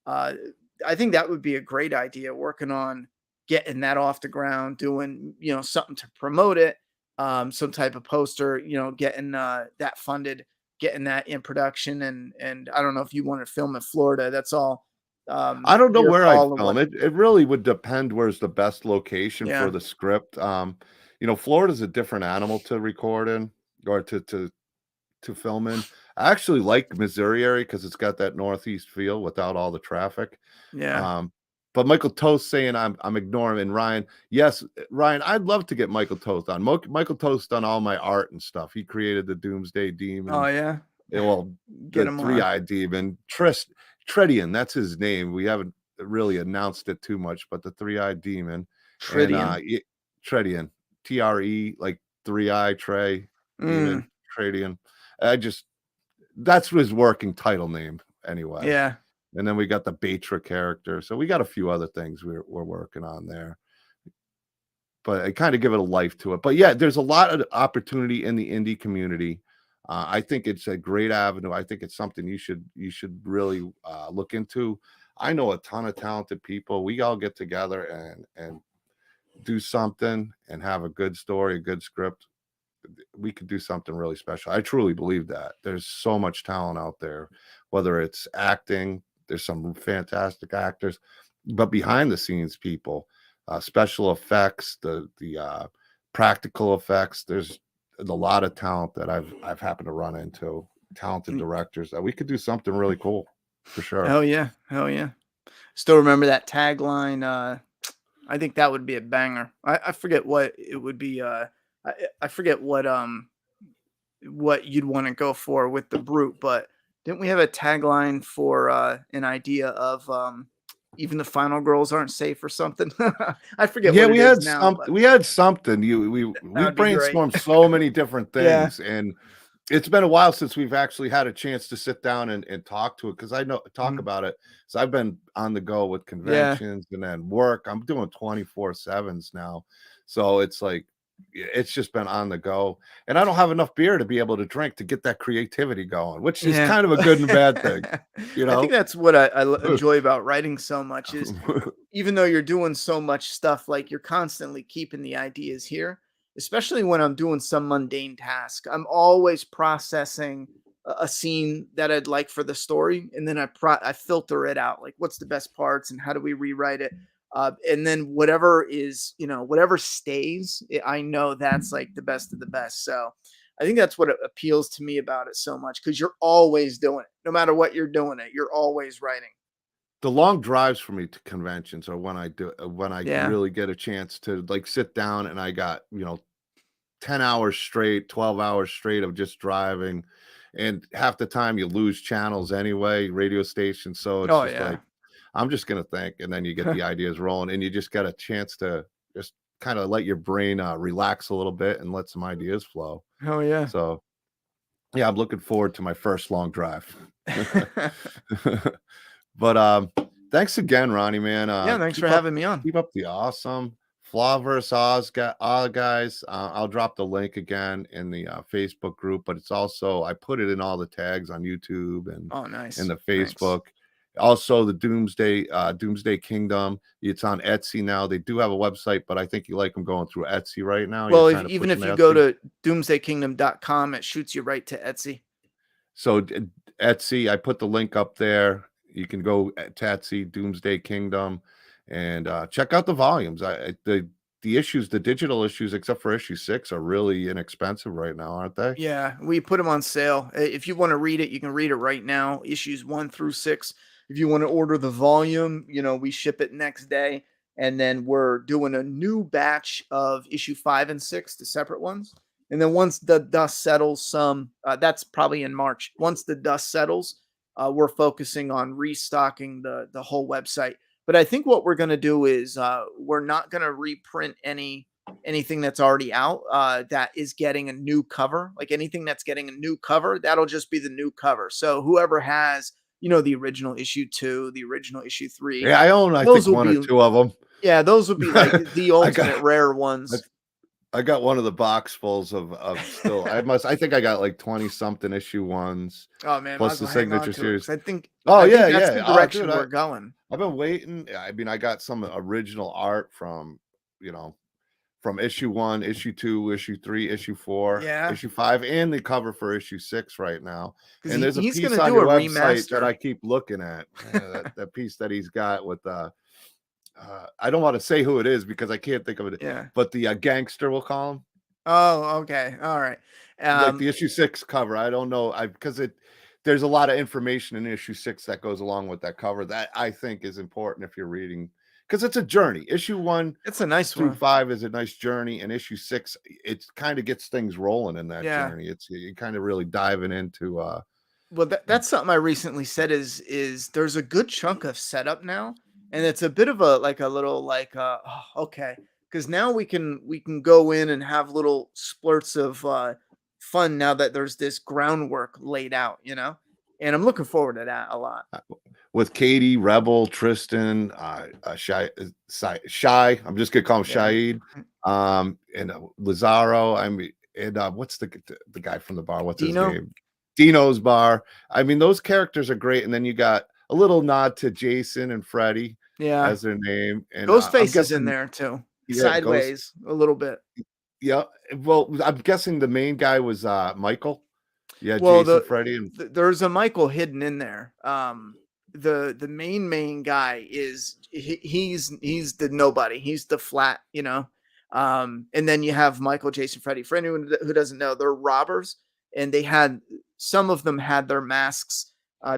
I think that would be a great idea, working on getting that off the ground, doing something to promote it, some type of poster, getting that funded, getting that in production, and I don't know if you want to film in Florida. That's all. I don't know where I'd film it. It really would depend where's the best location for the script. Florida's a different animal to record in or to film in. I actually like Missouri area because it's got that northeast feel without all the traffic. Yeah. But Michael Toast saying I'm ignoring, and Ryan, yes, Ryan, I'd love to get Michael Toast on. Michael Toast done all my art and stuff. He created the Doomsday Demon. Oh yeah. Well, the 3-Eyed Demon, Tredian, that's his name. We haven't really announced it too much, but the 3-Eyed Demon, Tredian, TRE, like 3-Eye Trey, Demon, Tredian. That's his working title name anyway. Yeah. And then we got the Batra character. So we got a few other things we're working on there. But I kind of give it a life to it. But yeah, there's a lot of opportunity in the indie community. I think it's a great avenue. I think it's something you should really look into. I know a ton of talented people. We all get together and do something and have a good story, a good script. We could do something really special. I truly believe that. There's so much talent out there, whether it's acting, there's some fantastic actors, but behind the scenes people, special effects, the practical effects, there's a lot of talent that I've happened to run into, talented directors that we could do something really cool for sure. Hell yeah. Still remember that tagline. I think that would be a banger. I forget what it would be. I forget what you'd want to go for with the brute, but didn't we have a tagline for an idea of even the final girls aren't safe or something? I forget. Yeah, what we it had is now, something. We had something. We brainstormed so many different things, and it's been a while since we've actually had a chance to sit down and talk to it because about it. So I've been on the go with conventions and then work. I'm doing 24/7s now, so it's like it's just been on the go, and I don't have enough beer to be able to drink to get that creativity going, which is kind of a good and bad thing. I think that's what I enjoy about writing so much is even though you're doing so much stuff, like you're constantly keeping the ideas here, especially when I'm doing some mundane task. I'm always processing a scene that I'd like for the story, and then I filter it out, like what's the best parts and how do we rewrite it. And then whatever is, whatever stays, I know that's like the best of the best. So I think that's what appeals to me about it so much, because you're always doing it. No matter what you're doing it, you're always writing. The long drives for me to conventions are when I Yeah. really get a chance to like sit down and I got, 10 hours straight, 12 hours straight of just driving. And half the time you lose channels anyway, radio stations. So it's Oh just yeah. like, I'm just going to think. And then you get the ideas rolling and you just got a chance to just kind of let your brain relax a little bit and let some ideas flow. Oh yeah. So, yeah, I'm looking forward to my first long drive. But thanks again, Ronnie, man. Yeah, thanks for having me on. Keep up the awesome Flaw vs. Oz guys. I'll drop the link again in the Facebook group, but it's also I put it in all the tags on YouTube and Oh, nice. in the Thanks. Facebook. Also, the Doomsday Kingdom. It's on Etsy now. They do have a website, but I think you like them going through Etsy right now. Well, You're trying to even push if them you Etsy? go to doomsdaykingdom.com, it shoots you right to Etsy. So Etsy, I put the link up there. You can go to Etsy, Doomsday Kingdom, and check out the volumes. The issues, the digital issues, except for issue 6, are really inexpensive right now, aren't they? Yeah, we put them on sale. If you want to read it, you can read it right now, issues 1 through 6. If you want to order the volume, we ship it next day. And then we're doing a new batch of issue 5 and 6, the separate ones. And then once the dust settles, that's probably in March. Once the dust settles, we're focusing on restocking the whole website. But I think what we're going to do is we're not going to reprint anything that's already out that is getting a new cover. Like anything that's getting a new cover, that'll just be the new cover. So whoever has, the original issue 2, the original issue 3. Yeah, I own, I think, one or two of them. Yeah, those would be like the ultimate rare ones. I got one of the box fulls of still. I think I got like 20 something issue 1s. Oh man, plus the signature series. I think. Oh yeah, that's the direction we're going. I've been waiting. I mean, I got some original art from from issue 1, issue 2, issue 3, issue 4, issue 5, and the cover for issue 6 right now. And there's a piece on your website that I keep looking at. That piece that he's got with I don't want to say who it is because I can't think of it. Yeah. But the gangster, we'll call him. Oh, okay. All right. Like the issue 6 cover. I don't know. There's a lot of information in issue 6 that goes along with that cover that I think is important if you're reading, because it's a journey. Issue 1, it's a nice through one. 5 is a nice journey, and issue 6, it kind of gets things rolling in that journey. It's you kind of really diving into. Well, that's something I recently said is there's a good chunk of setup now, and it's a bit of a little okay, because now we can go in and have little splurts of fun now that there's this groundwork laid out, and I'm looking forward to that a lot. With Katie, Rebel, Tristan, Shy. I'm just gonna call him Shaid. And Lazaro. I mean, and what's the guy from the bar? What's Dino? his name? Dino's bar. I mean, those characters are great. And then you got a little nod to Jason and Freddy as their name. And Ghostface is in there too. Yeah, sideways a little bit. Yeah. Well, I'm guessing the main guy was Michael. Yeah, well, Jason, Freddy, and there's a Michael hidden in there. The main guy is he's the nobody. He's the flat, and then you have Michael, Jason, Freddy. For anyone who doesn't know, they're robbers, and some of them had their masks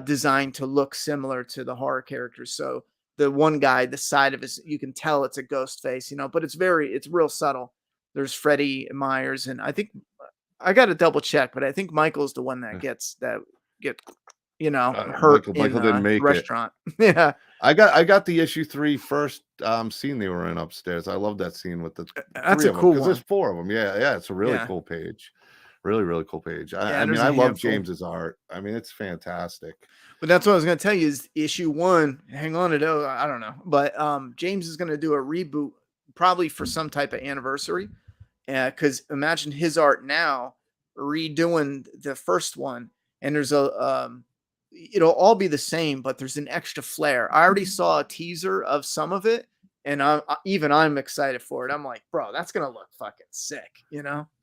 designed to look similar to the horror characters. So the one guy, the side of his, you can tell it's a ghost face, but it's real subtle. There's Freddy Myers, and I think I got to double check, but I think Michael's the one that gets hurt Michael didn't make restaurant. Yeah, I got the issue 3 first scene they were in upstairs. I love that scene with the that's a cool one. There's 4 of them. Yeah, it's a really cool page. Really, really cool page. I mean, I love James's art. I mean, it's fantastic. But that's what I was going to tell you is issue 1. Hang on to it. I don't know, but James is going to do a reboot probably for some type of anniversary. Because imagine his art now redoing the first one, and there's it'll all be the same, but there's an extra flair. I already saw a teaser of some of it, and I'm excited for it. I'm like, bro, that's gonna look fucking sick,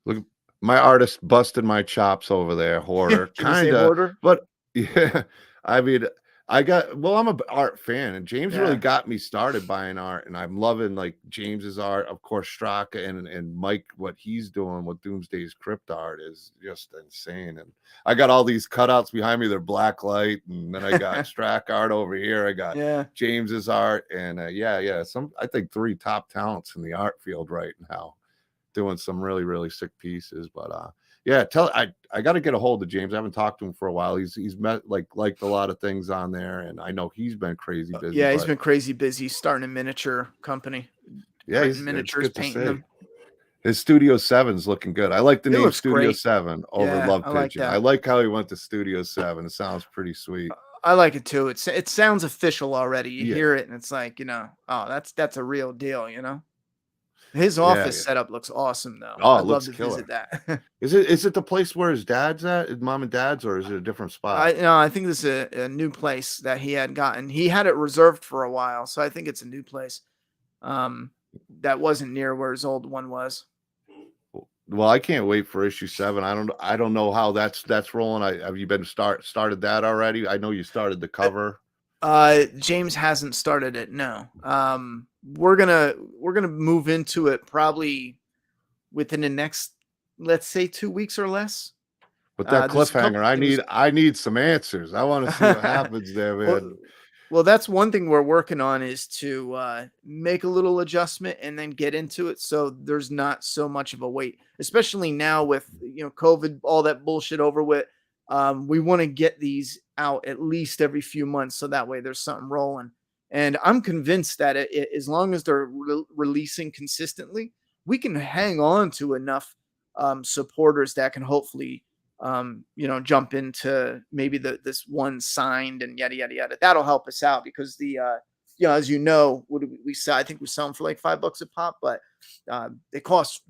Look, my artist busted my chops over there, Can hoarder, you say kind of, hoarder? but yeah, I mean, I'm a art fan, and James really Yeah. got me started buying art, and I'm loving like James's art, of course, Straka and Mike, what he's doing with Doomsday's Krypt art is just insane. And I got all these cutouts behind me, they're black light, and then I got Strack art over here, I got Yeah. James's art, and yeah, I think 3 top talents in the art field right now, doing some really, really sick pieces. But yeah, I got to get a hold of James. I haven't talked to him for a while. He's met liked a lot of things on there, and I know he's been crazy busy. Yeah, he's But been crazy busy starting a miniature company, yeah, printing it's miniatures, good to painting see. them. His Studio 7's looking good. I like the It name looks Studio great. 7 over Yeah, Love I like Pigeon. I that. like how he went to Studio 7. It sounds pretty sweet. I like it too. It sounds official already. You Yeah, hear it and it's like, oh, that's a real deal, His office yeah. setup looks awesome though. Oh, it I'd love looks to killer. visit that. Is it the place where his dad's at, his mom and dad's, or is it a different spot? I think this is a new place that he had gotten. He had it reserved for a while, so I think it's a new place. Um, that wasn't near where his old one was. Well, I can't wait for issue 7. I don't know how that's rolling. Have you been started that already? I know you started the cover. James hasn't started it. No. We're gonna move into it probably within the next, let's say, 2 weeks or less. With that There's a couple cliffhanger, things. I need some answers. I want to see what happens there, well, man. well, that's one thing we're working on is to make a little adjustment and then get into it, so there's not so much of a wait, especially now with COVID, all that bullshit over with. We want to get these out at least every few months, so that way there's something rolling. And I'm convinced that as long as they're releasing consistently, we can hang on to enough supporters that can hopefully jump into maybe this one signed and yada yada yada. That'll help us out because as what do we sell? I think we sell them for like $5 a pop, but they cost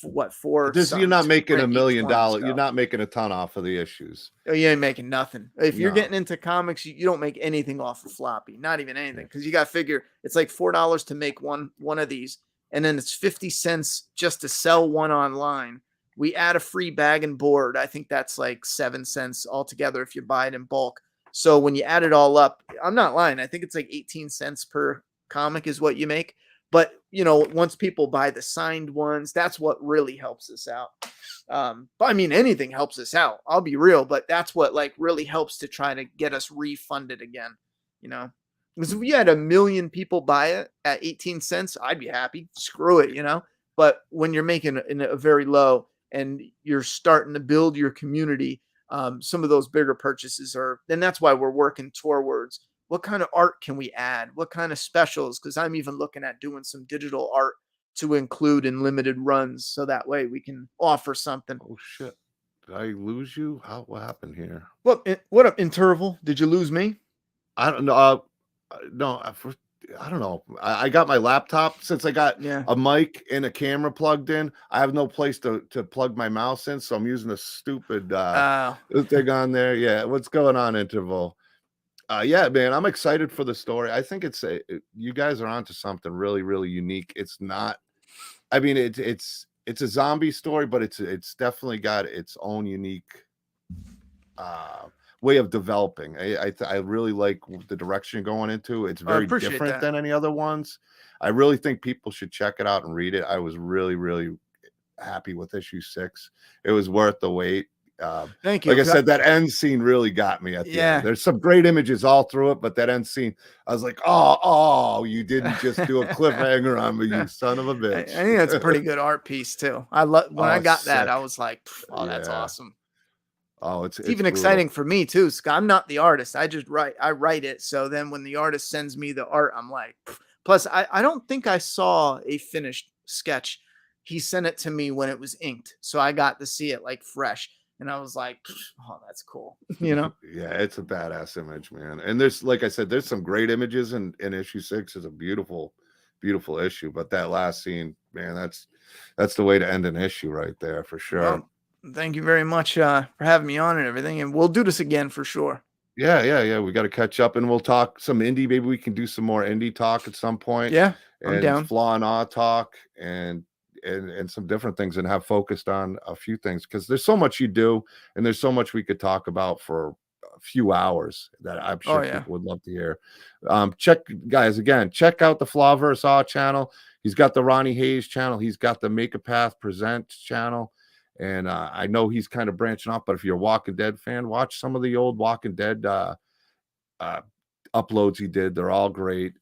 what, four You're something not to making print $1 each million. one. You're So not making a ton off of the issues. you ain't making nothing. If you're No. getting into comics, you don't make anything off of floppy, not even anything, because you got to figure it's like $4 to make one of these, and then it's 50 cents just to sell one online. We add a free bag and board. I think that's like 7 cents altogether if you buy it in bulk. So when you add it all up, I'm not lying. I think it's like 18 cents per comic is what you make. But once people buy the signed ones, that's what really helps us out. But I mean, anything helps us out. I'll be real, but that's what like really helps to try to get us refunded again. Because if we had 1 million people buy it at 18 cents, I'd be happy. Screw it. But when you're making a very low and you're starting to build your community, some of those bigger purchases and that's why we're working towards what kind of art can we add? What kind of specials? Because I'm even looking at doing some digital art to include in limited runs, so that way we can offer something. Oh shit! Did I lose you? What happened here? What up, Interval? Did you lose me? I don't know. No, I don't know. I got my laptop since I got a mic and a camera plugged in. I have no place to plug my mouse in, so I'm using a stupid thing on there. Yeah, what's going on, Interval? Yeah, man, I'm excited for the story. I think you guys are onto something really, really unique. It's not. I mean, it's a zombie story, but it's definitely got its own unique way of developing. I really like the direction you're going into. It's very different than any other ones. I really think people should check it out and read it. I was really, really happy with issue 6. It was worth the wait. Thank you. Like I said, that end scene really got me at the end. There's some great images all through it, but that end scene, I was like, oh, you didn't just do a cliffhanger on me, you son of a bitch. I think that's a pretty good art piece too. I love when I got sick. that, I was like, oh, that's awesome. Oh, it's even exciting for me too. Scott, I'm not the artist. I write it. So then when the artist sends me the art, I'm like, plus I don't think I saw a finished sketch. He sent it to me when it was inked. So I got to see it like fresh. And I was like, oh, that's cool. Yeah, it's a badass image, man. And there's, like I said, there's some great images in issue 6. Is a beautiful, beautiful issue. But that last scene, man, that's the way to end an issue right there for sure. Well, thank you very much for having me on and everything. And we'll do this again for sure. Yeah. We got to catch up and we'll talk some indie. Maybe we can do some more indie talk at some point. Yeah, I'm down. Flaw and Awe talk. And and some different things, and have focused on a few things, because there's so much you do, and there's so much we could talk about for a few hours that I'm Oh sure yeah. people would love to hear. Check out the Flawverse Awe channel. He's got the Ronny Haze channel. He's got the Make a Path Presents channel. And I know he's kind of branching off, but if you're a Walking Dead fan, watch some of the old Walking Dead uploads he did. They're all great.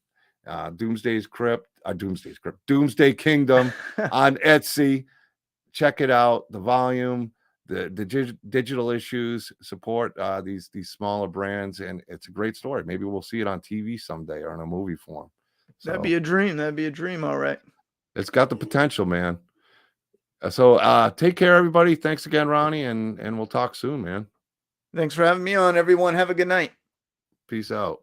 Doomsday Kingdom on Etsy. Check it out. The volume, the digital issues, support these smaller brands, and it's a great story. Maybe we'll see it on TV someday or in a movie form. So That'd be a dream. That'd be a dream. All right. it's got the potential, man. So take care, everybody. Thanks again, Ronny, and we'll talk soon, man. Thanks for having me on, everyone. Have a good night. Peace out.